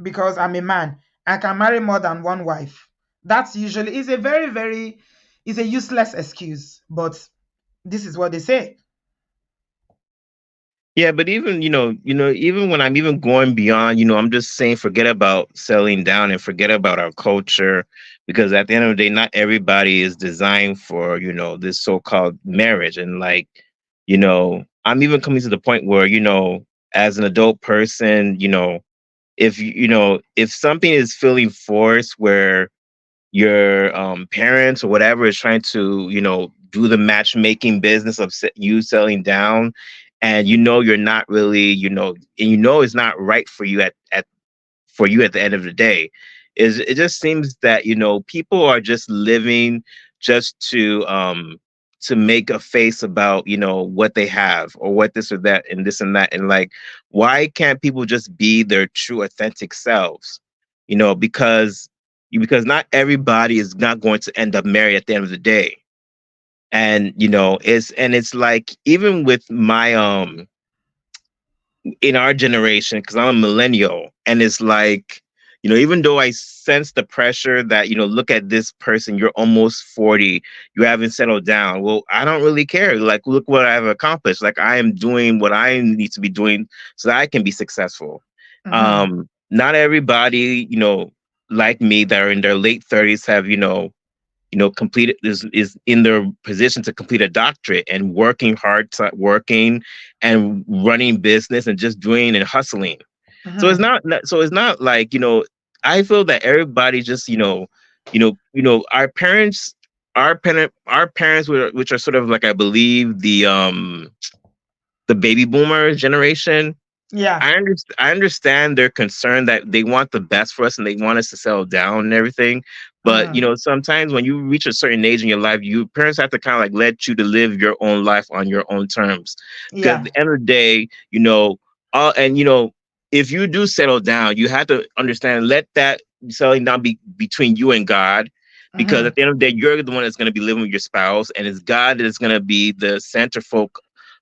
because I'm a man. I can marry more than one wife. That's usually is a very very is a useless excuse, but this is what they say. Yeah, but even even when I'm even going beyond, I'm just saying forget about selling down and forget about our culture, because at the end of the day, not everybody is designed for this so-called marriage. And like, I'm even coming to the point where as an adult person, if if something is feeling forced, where your parents or whatever is trying to do the matchmaking business of you selling down, and you're not really and it's not right for you at the end of the day, is it just seems that people are just living just to make a face about what they have, or what this or that and this and that. And like, why can't people just be their true authentic selves? Because not everybody is not going to end up married at the end of the day. And it's like, even with my in our generation, because I'm a millennial, and it's like, even though I sense the pressure that, look at this person, you're almost 40, you haven't settled down. Well, I don't really care. Like, look what I've accomplished. Like, I am doing what I need to be doing so that I can be successful. Mm-hmm. Not everybody, like me, that are in their late 30s have, completed is in their position to complete a doctorate and working hard, working and running business and just doing and hustling. So it's Mm-hmm. not like, I feel that everybody just, our parents, our parents, which are sort of like, I believe, the baby boomer generation. Yeah. I understand their concern that they want the best for us and they want us to settle down and everything. But Mm-hmm. sometimes when you reach a certain age in your life, you parents have to kind of like let you to live your own life on your own terms. Because at Yeah. the end of the day, and if you do settle down, you have to understand, let that settling down be between you and God. Because Mm-hmm. at the end of the day, you're the one that's going to be living with your spouse, and it's God that is going to be the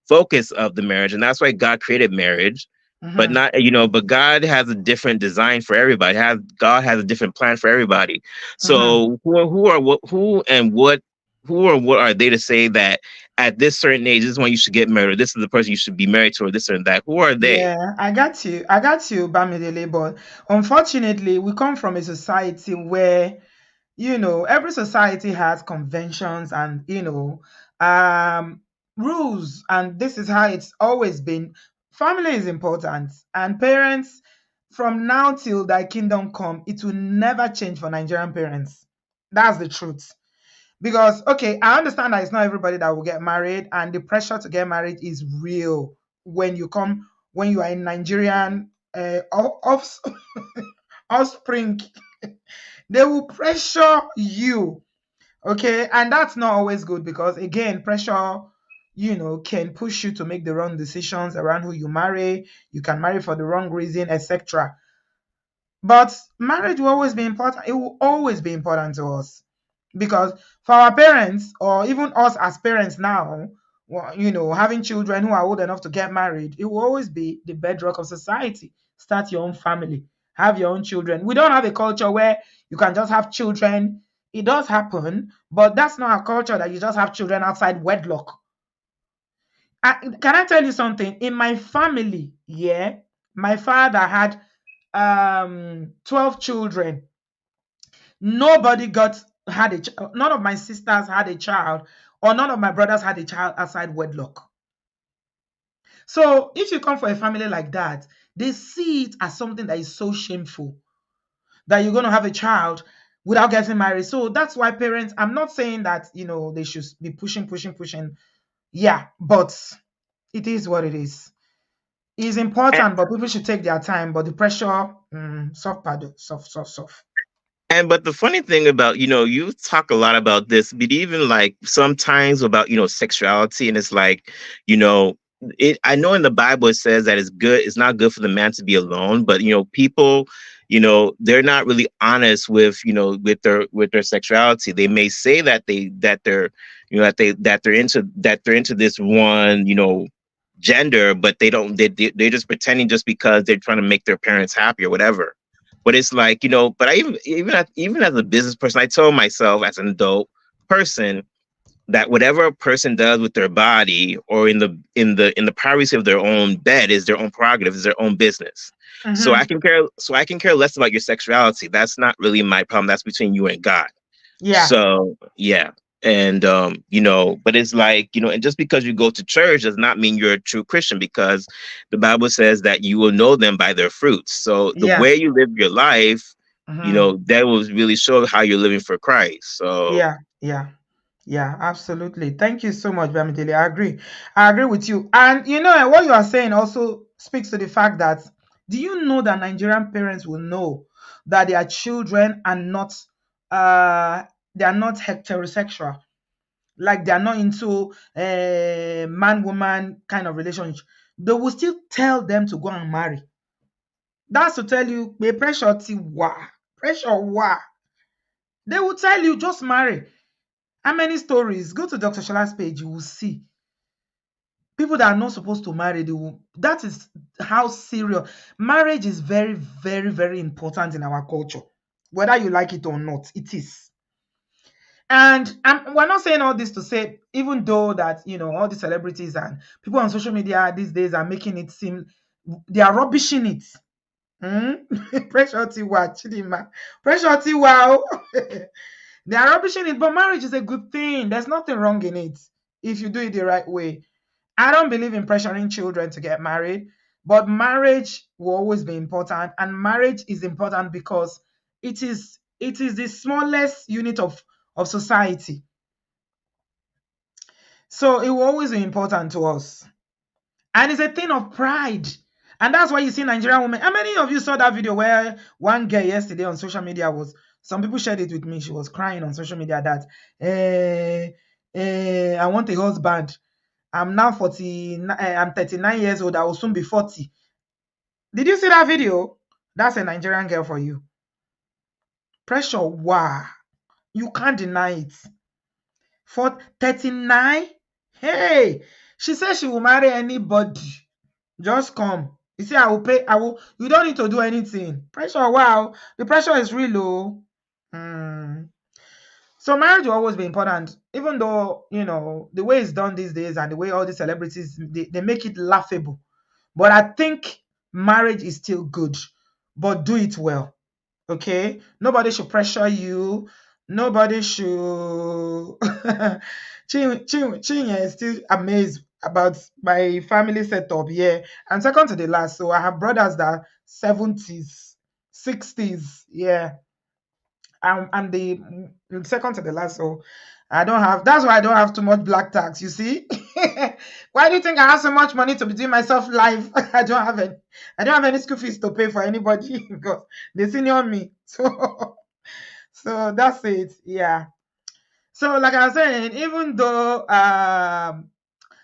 focus of the marriage, and that's why God created marriage. But Mm-hmm. not, but God has a different design for everybody. God has a different plan for everybody. Mm-hmm. So who or what are they to say that at this certain age, this is when you should get married, or this is the person you should be married to, or this or that? Who are they? Yeah, I got you. I got you, Bamidele. But unfortunately, we come from a society where, every society has conventions and, um, rules. And this is how it's always been. Family is important. And parents, from now till thy kingdom come, it will never change for Nigerian parents. That's the truth. Because, okay, I understand that it's not everybody that will get married, and the pressure to get married is real when you are in Nigerian offspring. They will pressure you, okay, and that's not always good because, again, pressure, can push you to make the wrong decisions around who you marry. You can marry for the wrong reason, etc. But marriage will always be important. It will always be important to us because for our parents, or even us as parents now, having children who are old enough to get married, it will always be the bedrock of society. Start your own family, have your own children. We don't have a culture where you can just have children. It does happen, but that's not a culture that you just have children outside wedlock. Can I tell you something? In my family, yeah, my father had 12 children. Nobody got had a none of my sisters had a child, or none of my brothers had a child outside wedlock. So if you come for a family like that, they see it as something that is so shameful that you're going to have a child without getting married. So that's why parents, I'm not saying that, they should be pushing, pushing, pushing. Yeah, but it is what it is. It's important, but people should take their time. But the pressure, soft paddle, soft, soft, soft. And but the funny thing about, you talk a lot about this, but even like sometimes about, sexuality, and it's like, you know, I know in the Bible it says that it's not good for the man to be alone, but people, they're not really honest with, with their sexuality. They may say that they're, that they're into this one, gender, but they're just pretending just because they're trying to make their parents happy or whatever. But it's like, but I even as a business person, I tell myself as an adult person that whatever a person does with their body or in the privacy of their own bed is their own prerogative, is their own business. Mm-hmm. So I can care less about your sexuality. That's not really my problem. That's between you and God. Yeah, So yeah. And but it's like, and just because you go to church does not mean you're a true Christian, because the Bible says that you will know them by their fruits. So the yeah. way you live your life, Mm-hmm. that will really show how you're living for Christ. So Yeah, yeah, yeah, absolutely. Thank you so much, Bamidele. I agree. I agree with you. And what you are saying also speaks to the fact that, do you know that Nigerian parents will know that their children are not uh they are not heterosexual, like they are not into a man woman kind of relationship. They will still tell them to go and marry. That's to tell you, may pressure pressure they will tell you just marry. How many stories? Go to Dr. Shola's page, you will see. People that are not supposed to marry, they will, that is how serious marriage is. Very, very, very important in our culture, whether you like it or not. It is. And we're not saying all this to say, even though that, all the celebrities and people on social media these days are making it seem they are rubbishing it. Pressure Tiwa, Chidima. Pressure Tiwa. They are rubbishing it, but marriage is a good thing. There's nothing wrong in it if you do it the right way. I don't believe in pressuring children to get married, but marriage will always be important, and marriage is important because it is the smallest unit of society. So it will always be important to us. And it's a thing of pride. And that's why you see Nigerian women. How many of you saw that video where one girl yesterday on social media was, some people shared it with me, she was crying on social media that, I want a husband. I'm now 40, I'm 39 years old. I will soon be 40. Did you see that video? That's a Nigerian girl for you. Pressure, wow. You can't deny it. For 39, hey, she says she will marry anybody. Just come. You see, I will pay. You don't need to do anything. Pressure, wow. The pressure is real low. So marriage will always be important, even though, the way it's done these days and the way all the celebrities, they make it laughable. But I think marriage is still good, but do it well. Okay? Nobody should pressure you. Nobody should. Chinye is still amazed about my family setup. Yeah. And second to the last. So I have brothers that are 70s, 60s. Yeah. I'm the second to the last. So that's why I don't have too much black tax. You see? Why do you think I have so much money to be doing myself live? I don't have any school fees to pay for anybody because they senior me. So that's it. Yeah. So like I was saying, even though all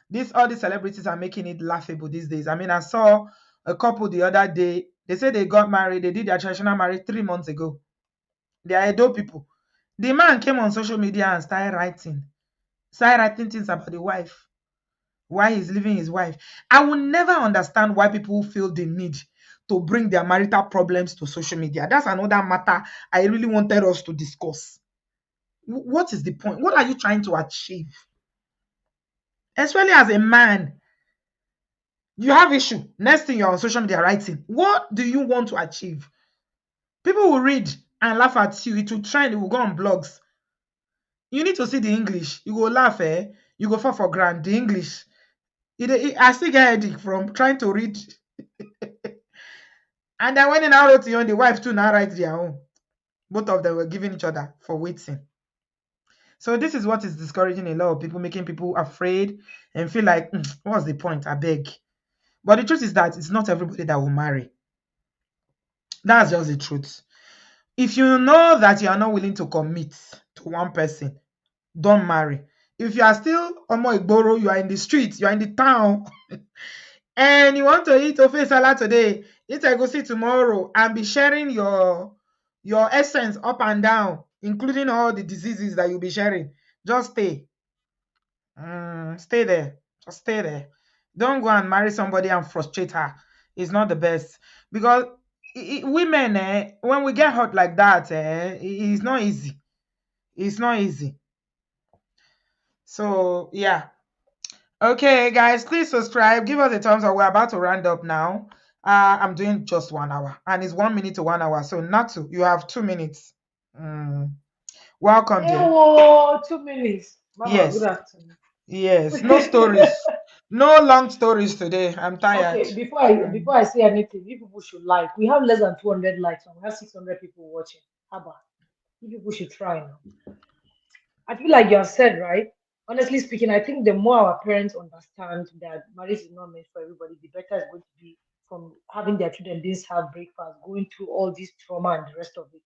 the celebrities are making it laughable these days. I mean, I saw a couple the other day. They said they got married. They did their traditional marriage 3 months ago. They are Edo people. The man came on social media and started writing things about the wife, why he's leaving his wife. I will never understand why people feel the need to bring their marital problems to social media. That's another matter I really wanted us to discuss. What is the point? What are you trying to achieve? Especially as a man, you have issue. Next thing you're on social media writing. What do you want to achieve? People will read and laugh at you. It will trend. It will go on blogs. You need to see the English. You go laugh, eh? You go fall for grand. The English. I still get headache from trying to read. And then when they now wrote the wife too now write their own. Both of them were giving each other for waiting. So this is what is discouraging a lot of people, making people afraid and feel like, what's the point? I beg. But the truth is that it's not everybody that will marry. That's just the truth. If you know that you are not willing to commit to one person, don't marry. If you are still Omo Igboro, you are in the streets, you are in the town, and you want to eat ofe salad today, eat egusi tomorrow, and be sharing your essence up and down, including all the diseases that you'll be sharing, just stay. Stay there. Just stay there. Don't go and marry somebody and frustrate her. It's not the best. Because women, when we get hurt like that, it's not easy. It's not easy. So, yeah. Okay, guys, please subscribe. Give us a thumbs up. We're about to round up now. I'm doing just 1 hour. And it's 1 minute to 1 hour. So, Natu, you have 2 minutes. Welcome, dear. Oh, 2 minutes. Mama, good Yes. afternoon. Yes. No stories. No long stories today. I'm tired. Okay, before I say anything, you people should like. We have less than 200 likes and we have 600 people watching. How about you people should try now? I feel like you have said right. Honestly speaking, I think the more our parents understand that marriage is not meant for everybody, the better it's going to be from having their children didn't have breakfast, going through all this trauma and the rest of it.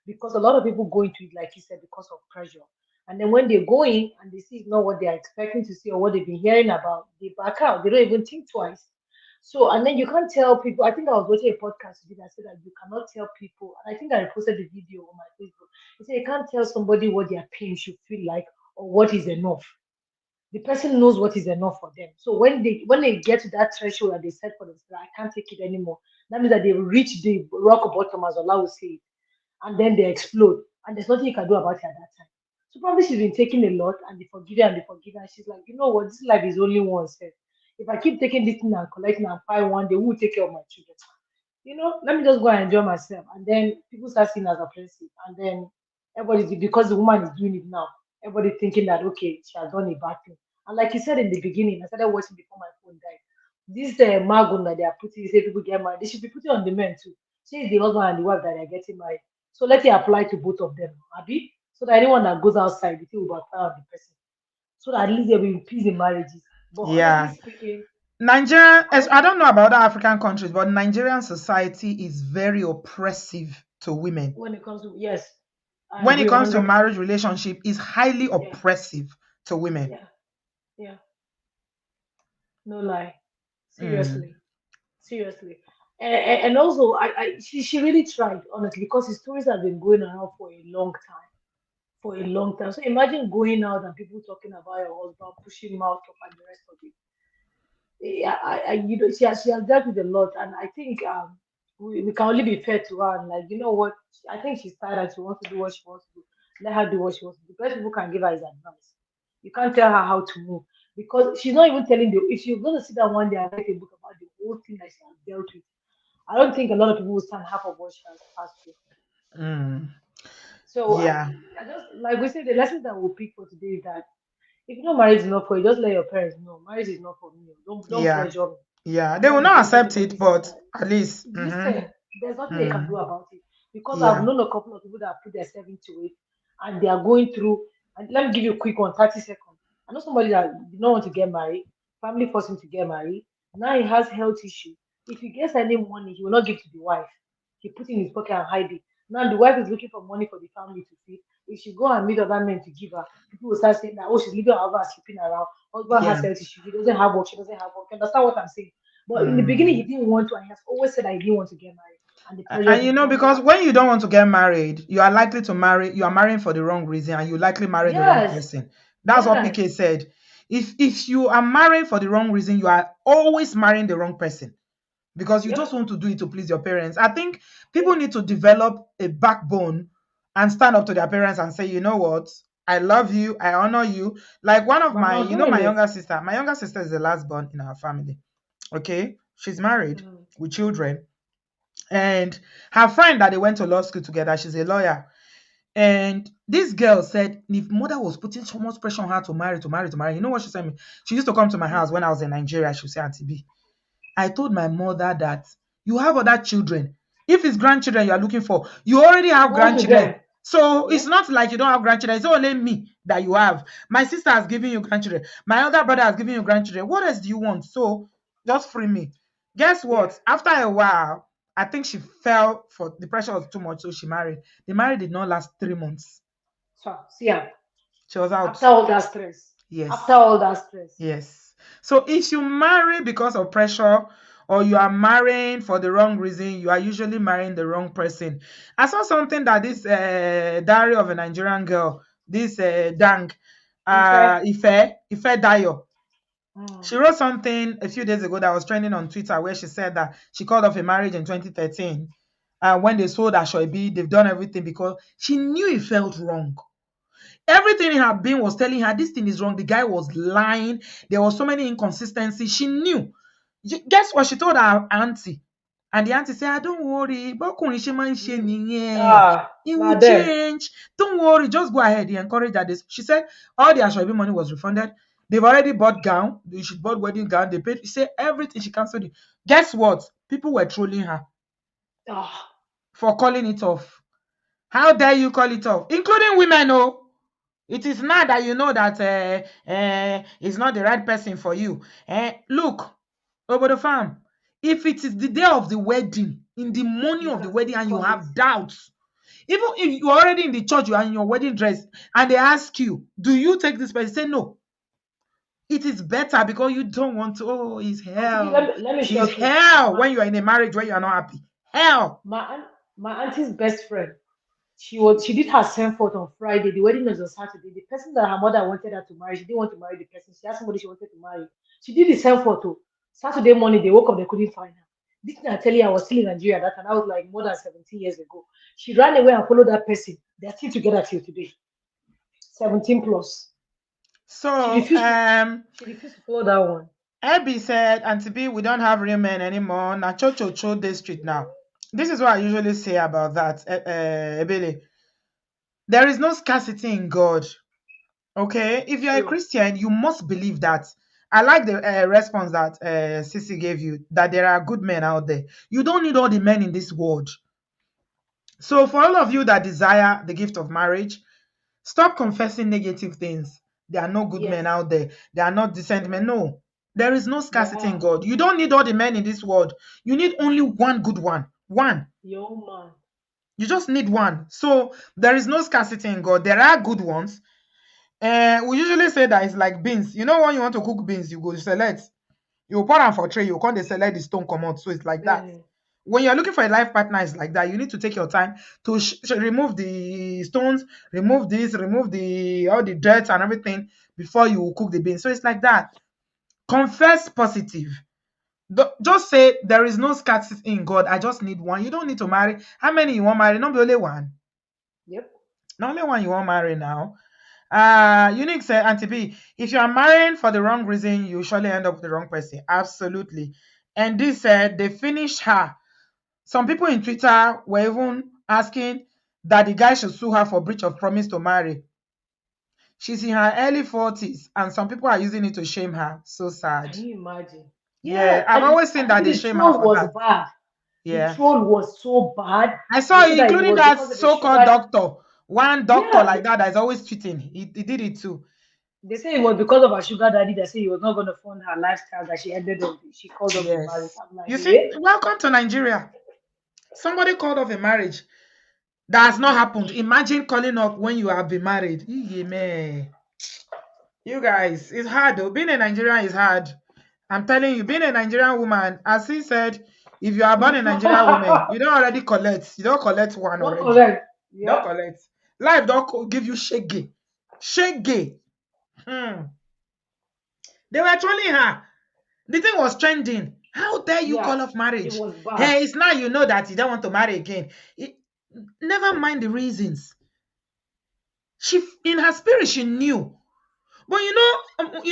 Because a lot of people go into it, like you said, because of pressure. And then when they go in and they see it's not what they're expecting to see or what they've been hearing about, they back out. They don't even think twice. So, and then you can't tell people. I think I was watching a podcast today that said that you cannot tell people. And I think I posted the video on my Facebook. You say you can't tell somebody what their pain should feel like or what is enough. the person knows what is enough for them. So when they get to that threshold that they set for themselves, I can't take it anymore. That means that they've reached the rock bottom, as Allah will say, and then they explode, and there's nothing you can do about it at that time. So probably she's been taking a lot, and they forgive her and they forgive her. And she's like, you know what, this life is only once. If I keep taking this thing and collecting and find one day, who will take care of my children? Let me just go and enjoy myself. And then people start seeing as oppressive. And then everybody, because the woman is doing it now, everybody thinking that, okay, she has done a bad thing. And like you said in the beginning, I started watching before my phone died. This Magun that they are putting, say people get married, they should be putting on the men too. Say it's the husband and the wife that are getting married. So let it apply to both of them, Abby. So that anyone that goes outside, it will backfire on the person. So that at least there will be peace in marriages. But honestly Yeah. speaking, Nigerian, I don't I don't know about other African countries, but Nigerian society is very oppressive to women. when it comes to, yes, I When it agree comes to 100%. marriage relationship, is highly Yeah, oppressive to women. yeah, yeah. No lie. Mm, Seriously. Seriously. And also, she really tried, honestly, because the stories have been going around for a long time. For a long time. So imagine going out and people talking about your husband, pushing mouth up and the rest of it. She has dealt with a lot, and I think we can only be fair to her. And like, you know what? I think she's tired and she wants to do what she wants to do. Let her do what she wants to do. The best people can give her is advice. You can't tell her how to move because she's not even telling you. If she's going to sit down one day and write a book about the whole thing that she has dealt with, I don't think a lot of people will stand half of what she has passed through. mm, So yeah, I just like we said, the lesson that we'll pick for today is that if you know marriage is not for you, just let your parents know marriage is not for me. Don't yeah, pressure me. yeah. They will Don't not bring accept it, anybody's but sister. at least, Listen, there's nothing they can do mm, about it because I've yeah, known a couple of people that put themselves into it and they are going through. And let me give you a quick one, 30 seconds. I know somebody that did not want to get married, family forced him to get married. Now he has health issue. If he gets any money, he will not give to the wife. He put it in his pocket and hide it. Now the wife is looking for money for the family to feed. If she go and meet other men to give her, people will start saying that, oh, she's leaving her husband sleeping around. Husband has yeah. health issue. He doesn't have work. She doesn't have work. You understand what I'm saying? But in the beginning, he Mm. didn't want to, and he has always said that he didn't want to get married. And they pressured And him. But because now, when you don't want to get married, you are likely to marry, you are marrying for the wrong reason, and you likely marry the wrong yes, person. That's what yes, PK said. If you are marrying for the wrong reason, you are always marrying the wrong person because you yep, just want to do it to please your parents. I think people yeah. need to develop a backbone and stand up to their parents and say, you know what? I love you, I honor you. Like one of But I'm my, not doing it. my younger sister is the last born in our family. Okay. She's married Mm. with children. And her friend that they went to law school together, she's a lawyer. And this girl said if mother was putting so much pressure on her to marry, to marry, to marry, you know what she said me? She used to come to my Mm. house when I was in Nigeria. She would say, Auntie B, I told my mother that you have other children. If it's grandchildren you are looking for, you already have Go to them. grandchildren. So Yeah, it's not like you don't have grandchildren. It's only me that you have. My sister has given you grandchildren. My other brother has given you grandchildren. What else do you want? So just free me. Guess yeah. what? After a while, I think she fell for the pressure was too much, so she married. The marriage did not last 3 months. So, see, She was out. after all that stress, after Yes. all that stress, Yes. So if you marry because of pressure or you are marrying for the wrong reason, you are usually marrying the wrong person. I saw something that this diary of a Nigerian girl, this Dang, in fact, Ife Dayo, mm, she wrote something a few days ago that was trending on Twitter where she said that she called off a marriage in 2013. When they sold Ashoibi, they've done everything because she knew it felt wrong. Everything in her being was telling her this thing is wrong. The guy was lying. There was so many inconsistencies. She knew. Guess what? She told her auntie. And the auntie said, ah, don't worry. Bọ́kùnrin ṣe máa ń ṣe you, nìyẹn. It now will them, change. Don't worry. Just go ahead. He encouraged her. She said all the Ashwabi money was refunded. They've already bought gown. She bought wedding gown. They paid. She said everything. She canceled it. Guess what? People were trolling her ah, for calling it off. How dare you call it off? Including women, oh. It is now that you know that it's not the right person for you. Look, over the farm, if it is the day of the wedding, in the morning you of the can wedding, still and you call it. have doubts, even if you're already in the church, you are in your wedding dress, and they ask you, do you take this person? Say no. It is better because you don't want to, oh, it's Auntie B, hell. let me It's shock you. hell when you are in a marriage where you are not happy. Hell. My auntie's best friend. She did her send forth on Friday. The wedding was on Saturday. The person that her mother wanted her to marry, she didn't want to marry the person. She asked somebody she wanted to marry. She did the send forth too. Saturday morning they woke up, they couldn't find her. This thing I tell you, I was still in Nigeria at that time. I was like more than 17 years ago. She ran away and followed that person. They're still together till today. 17 plus. She So, refused to she refused to follow that one. Abby said, Auntie B, we don't have real men anymore. Na cho cho cho this street now. This is what I usually say about that, Ebele. There is no scarcity in God. Okay, if you're a True. Christian, you must believe that. I like the response that Sissy gave you, that there are good men out there. You don't need all the men in this world. So, for all of you that desire the gift of marriage, stop confessing negative things. There are no good Yes. men out there. There are not decent men. No, there is no There scarcity in are. God. You don't need all the men in this world. You need only one good one. One. Your man. You just need one. So there is no scarcity in God. There are good ones. We usually say that it's like beans. You know, when you want to cook beans, you go select. You pour them for tray. You can't select the stone come out. So it's like that. Benny. When you're looking for a life partner, it's like that. You need to take your time to remove the stones, remove this, remove the all the dirt and everything before you cook the beans. So it's like that. Confess positive. Just say there is no scarcity in God. I just need one. You don't need to marry. How many you want marry? Not be only one. Yep. Not only one you want marry now. Unique said, Auntie B, if you are marrying for the wrong reason, you surely end up with the wrong person. Absolutely. And this said they finished her. Some people in Twitter were even asking that the guy should sue her for breach of promise to marry. She's in her early 40s, and some people are using it to shame her. So sad. Can you imagine? Yeah, Yeah, I've and always seen Auntie that B, they the shame her troll for was that. bad. The Yeah. troll was so bad. I They saw, said that it including was that because of a so-called sugar. doctor. One doctor Yeah, like that is always cheating. He did it too. they say it was because of her sugar daddy that said he was not going to fund her lifestyle that she ended up. She called off the marriage. Yes. I'm like, You see, eh? welcome to Nigeria. Somebody called off a marriage that has not happened. Imagine calling up when you have been married. Yeah, man. You guys, it's hard though. Being a Nigerian is hard. I'm telling you, being a Nigerian woman, as he said, if you are born a Nigerian woman, you don't already collect. You don't collect one Not already. correct. You don't Yep. collect. Life don't give you shege. Shege. Hmm. They were trolling her. The thing was trending. How dare you Yeah. call off It marriage? was bad. Hey, it's now you know that you don't want to marry again. Never mind the reasons. She, in her spirit, she knew. But you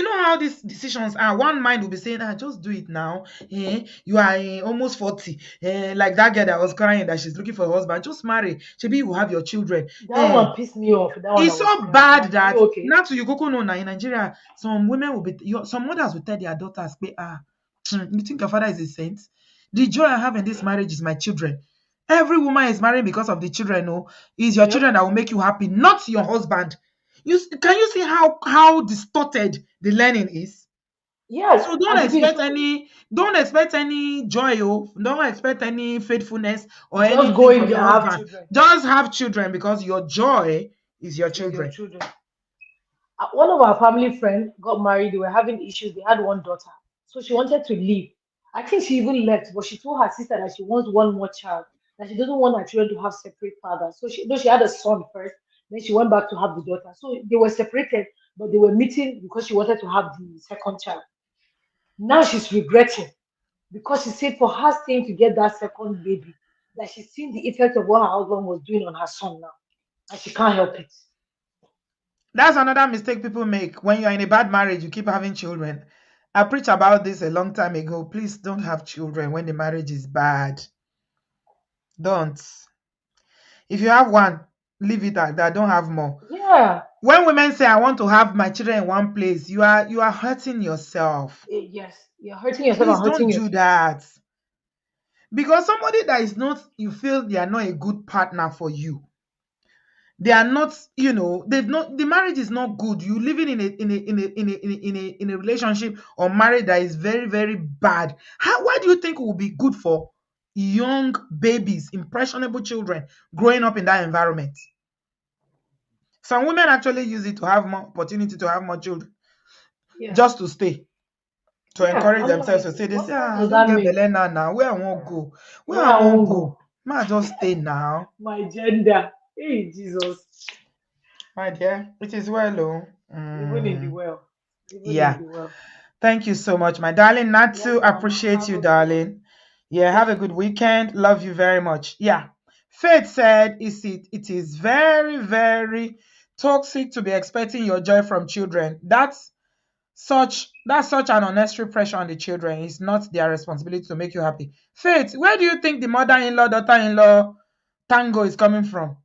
know how these decisions are. One mind will be saying, just do it now. You are almost 40. Like that girl that was crying that she's looking for a husband. Just marry. Maybe you will have your children. That one pissed me off. That one I It's was so crying. I'm bad like, are you that okay? now to you go know now in Nigeria, some women will be some mothers will tell their daughters, you think your father is a saint? The joy I have in this marriage is my children. Every woman is marrying because of the children, no. Is your Yep. children that will make you happy, not your husband. Can you see how distorted the learning is? Yes. So And to be don't expect any joy, don't expect any faithfulness or just go anything in from there your and have husband. children. Just have children because your joy is your Is your children. children. One of our family friends got married. They were having issues. They had one daughter. So she wanted to leave. I think she even left, but she told her sister that she wants one more child, that she doesn't want her children to have separate fathers. So she, though she had a son first, then she went back to have the daughter. So they were separated, but they were meeting because she wanted to have the second child. Now she's regretting because she said for her staying to get that second baby, that she's seen the effect of what her husband was doing on her son now, and she can't help it. That's another mistake people make. When you're in a bad marriage, you keep having children. I preached about this a long time ago. Please don't have children when the marriage is bad. Don't. If you have one, leave it at that. Don't have more. Yeah. When women say I want to have my children in one place, you are hurting yourself. Yes, you're hurting yourself Please and hurting don't your do kids. that. Because somebody that is not, you feel they are not a good partner for you. They are not, they've not, the marriage is not good. You living in a relationship or marriage that is very, very bad. Why do you think it will be good for young babies, impressionable children growing up in that environment? Some women actually use it to have more opportunity to have more children Yeah. just to stay, to Yeah. encourage I'm themselves like, to say, they what say, sense I does don't that get make? belly now. Where I won't go? Where Where I I won't won't go? go? May I just stay now? My gender. Hey, Jesus. My dear, it is well, oh. Even in the well. Even in Yeah. the well. Thank you so much, my darling. Not to Yes, Mama. appreciate Have you, a good one. darling. Yeah, have a good weekend. Love you very much. Yeah. Faith said it is very, very toxic to be expecting your joy from children. That's such an unnecessary pressure on the children. It's not their responsibility to make you happy. Faith, where do you think the mother-in-law, daughter-in-law tango is coming from?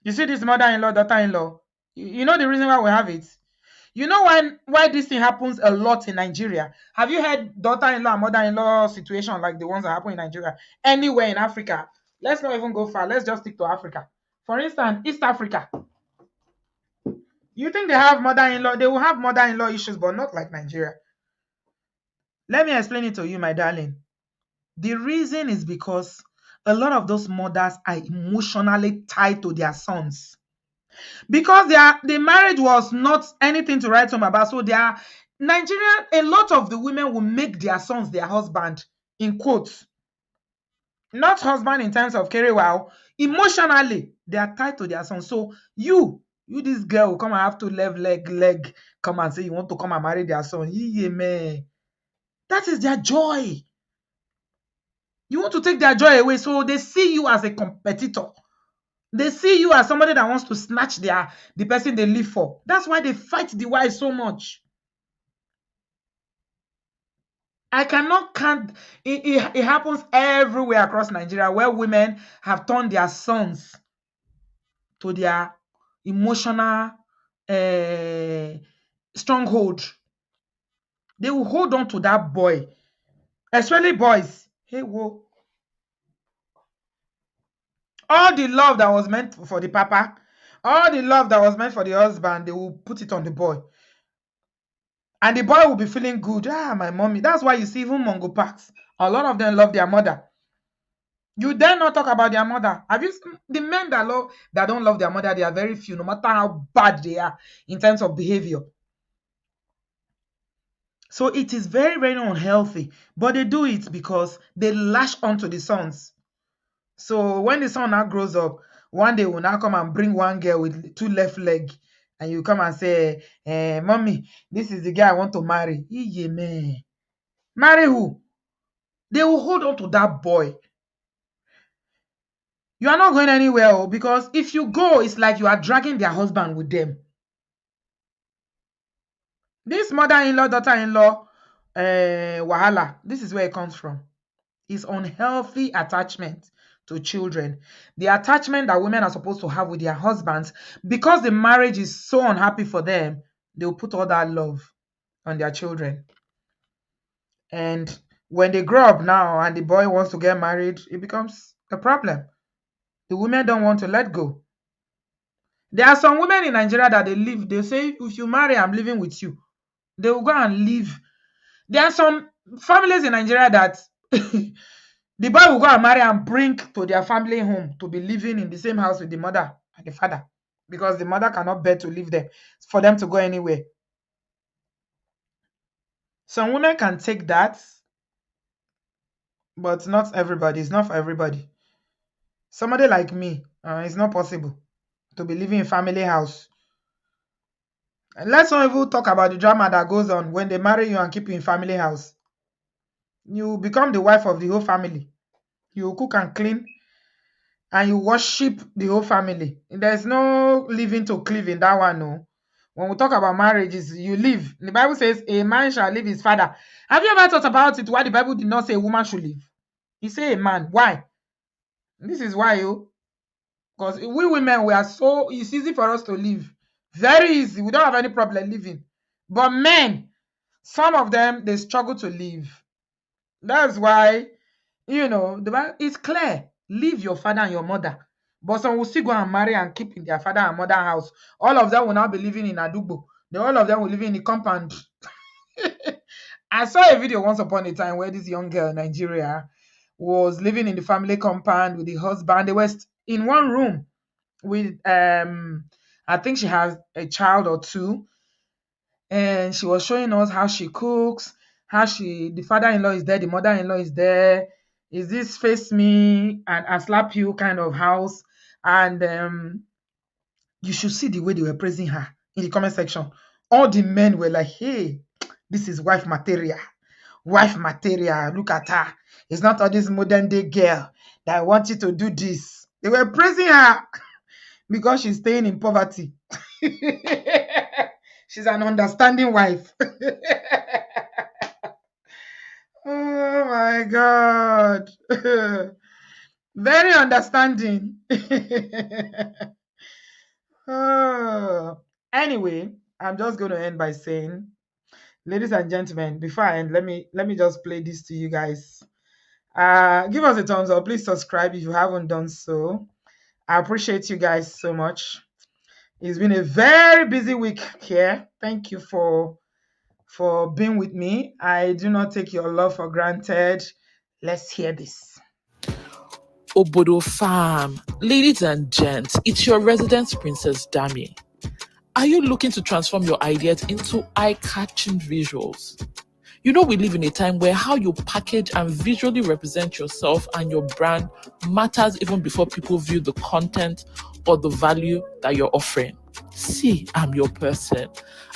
You see this mother-in-law, daughter-in-law. You know the reason why we have it? You know why this thing happens a lot in Nigeria? Have you heard daughter-in-law and mother-in-law situation like the ones that happen in Nigeria? Anywhere in Africa. Let's not even go far. Let's just stick to Africa. For instance, East Africa. You think they have mother-in-law? They will have mother-in-law issues, but not like Nigeria. Let me explain it to you, my darling. The reason is because a lot of those mothers are emotionally tied to their sons. Because the marriage was not anything to write home about. So they are Nigerian, a lot of the women will make their sons their husband, in quotes. Not husband in terms of carry wow. Emotionally, they are tied to their sons. So this girl will come and have to leg, come and say you want to come and marry their son. Yeah, man. That is their joy. You want to take their joy away. So they see you as a competitor. They see you as somebody that wants to snatch the person they live for. That's why they fight the wife so much. I cannot count. It happens everywhere across Nigeria where women have turned their sons to their emotional stronghold. They will hold on to that boy, especially boys. Hey, whoa. All the love that was meant for the papa, all the love that was meant for the husband, they will put it on the boy. And the boy will be feeling good. Ah, my mommy. That's why you see even Mongo Parks. A lot of them love their mother. You dare not talk about their mother. Have you seen the men that don't love their mother? They are very few, no matter how bad they are in terms of behavior. So it is very, very unhealthy. But they do it because they lash onto the sons. So when the son now grows up, one day will now come and bring one girl with two left leg, and you come and say, mommy, this is the guy I want to marry. Yeah, man. Marry who? They will hold on to that boy. You are not going anywhere because if you go, it's like you are dragging their husband with them. This mother-in-law, daughter-in-law, wahala, this is where it comes from. It's unhealthy attachment to children. The attachment that women are supposed to have with their husbands, because the marriage is so unhappy for them, they'll put all that love on their children. And when they grow up now and the boy wants to get married, it becomes a problem. The women don't want to let go. There are some women in Nigeria that they say, if you marry, I'm living with you. They will go and live. There are some families in Nigeria that the boy will go and marry and bring to their family home to be living in the same house with the mother and the father, because the mother cannot bear to leave them, for them to go anywhere. Some women can take that, but not everybody. It's not for everybody. Somebody like me, it's not possible to be living in family house. And let's not even talk about the drama that goes on when they marry you and keep you in family house. You become the wife of the whole family. You cook and clean, and you worship the whole family. There's no living to cleave in that one, no. When we talk about marriages, you live. The Bible says a man shall leave his father. Have you ever thought about it? Why the Bible did not say a woman should leave? He say a man. Why? This is why, because we women, it's easy for us to live. Very easy. We don't have any problem living. But men, some of them, they struggle to live. That's why, the Bible is clear. Leave your father and your mother. But some will still go and marry and keep in their father and mother house. All of them will now be living in Adubo. All of them will live in the compound. I saw a video once upon a time where this young girl in Nigeria was living in the family compound with the husband. They were in one room with I think she has a child or two, and she was showing us how she cooks, the father-in-law is there, the mother-in-law is there. Is this face me and I slap you kind of house? And you should see the way they were praising her in the comment section. All the men were like, hey, this is wife material. Wife material. Look at her. It's not all this modern day girl that want you to do this. They were praising her because she's staying in poverty. She's an understanding wife. Oh my God. Very understanding. Oh. Anyway, I'm just going to end by saying, ladies and gentlemen, before I end, let me just play this to you guys. Give us a thumbs up. Please subscribe if you haven't done so. I appreciate you guys so much. It's been a very busy week here. Thank you for being with me. I do not take your love for granted. Let's hear this. Obodo Farm. Ladies and gents, it's your resident Princess Dami. Are you looking to transform your ideas into eye-catching visuals? You know, we live in a time where how you package and visually represent yourself and your brand matters even before people view the content or the value that you're offering. See, I'm your person.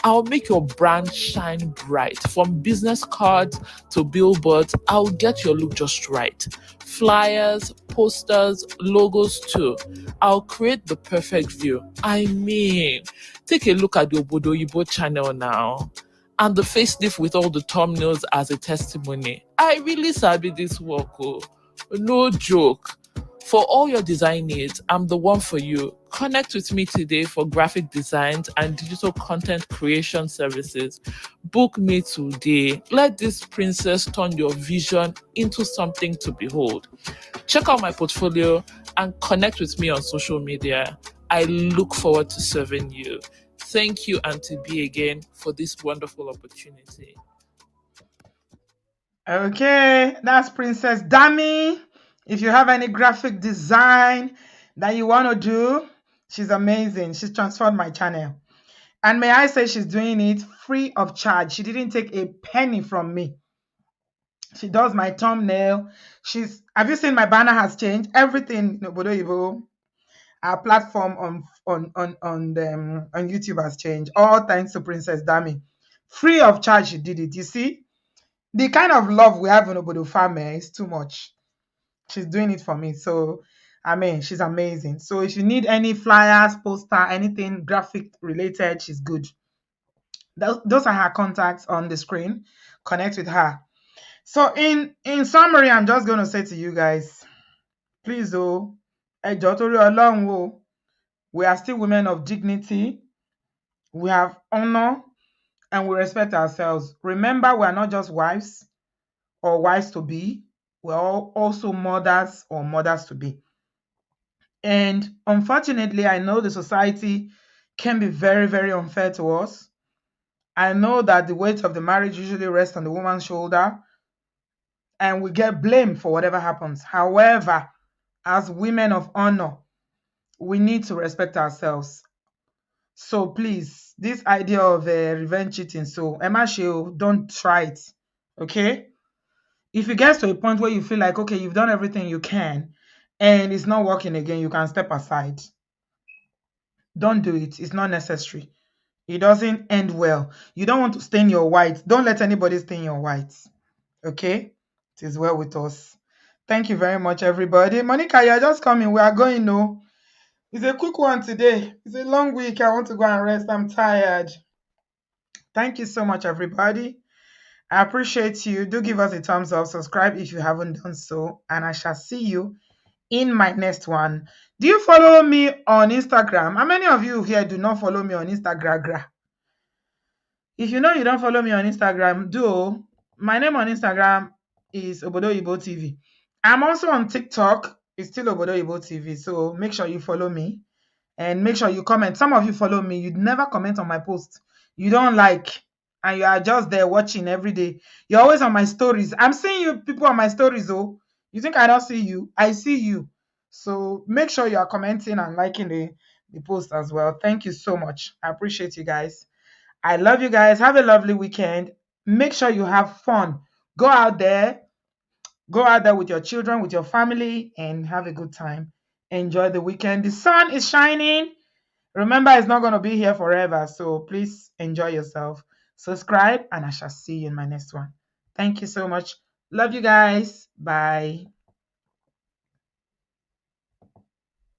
I'll make your brand shine bright. From business cards to billboards, I'll get your look just right. Flyers, posters, logos too. I'll create the perfect view. I mean, take a look at the Obodooyinbo channel now. And the facelift with all the thumbnails as a testimony. I really sabi this work, oh. No joke. For all your design needs, I'm the one for you. Connect with me today for graphic designs and digital content creation services. Book me today. Let this princess turn your vision into something to behold. Check out my portfolio and connect with me on social media. I look forward to serving you. Thank you, Auntie B, again for this wonderful opportunity. Okay, that's Princess Dami. If you have any graphic design that you want to do, she's amazing. She's transformed my channel. And may I say she's doing it free of charge. She didn't take a penny from me. She does my thumbnail. Have you seen my banner has changed? Everything in Obodoyibo, our platform on YouTube has changed. All thanks to Princess Dami. Free of charge, she did it. You see? The kind of love we have in Obodo Farm is too much. She's doing it for me. So, I mean, she's amazing. So if you need any flyers, poster, anything graphic related, she's good. Those are her contacts on the screen. Connect with her. So in summary, I'm just going to say to you guys, please, oh, we are still women of dignity. We have honor and we respect ourselves. Remember, we are not just wives or wives to be. We're also mothers or mothers to be. And unfortunately, I know the society can be very, very unfair to us. I know that the weight of the marriage usually rests on the woman's shoulder and we get blamed for whatever happens. However, as women of honor, we need to respect ourselves. So please, this idea of revenge cheating, so Emma Sheo, don't try it, okay? If it gets to a point where you feel like, okay, you've done everything you can and it's not working again, you can step aside. Don't do it. It's not necessary. It doesn't end well. You don't want to stain your white. Don't let anybody stain your white. Okay? It is well with us. Thank you very much, everybody. Monica, you're just coming. We are going, no. It's a quick one today. It's a long week. I want to go and rest. I'm tired. Thank you so much, everybody. I appreciate you. Do give us a thumbs up. Subscribe if you haven't done so. And I shall see you in my next one. Do you follow me on Instagram? How many of you here do not follow me on Instagram? If you know you don't follow me on Instagram, do. My name on Instagram is Obodooyinbo TV. I'm also on TikTok. It's still Obodooyinbo TV. So make sure you follow me and make sure you comment. Some of you follow me. You'd never comment on my post. You don't like. And you are just there watching every day. You're always on my stories. I'm seeing you people on my stories, oh. You think I don't see you? I see you. So make sure you are commenting and liking the post as well. Thank you so much. I appreciate you guys. I love you guys. Have a lovely weekend. Make sure you have fun. Go out there with your children, with your family, and have a good time. enjoy the weekend. The sun is shining. Remember, it's not going to be here forever. So please enjoy yourself. Subscribe, and I shall see you in my next one. Thank you so much. Love you guys. Bye.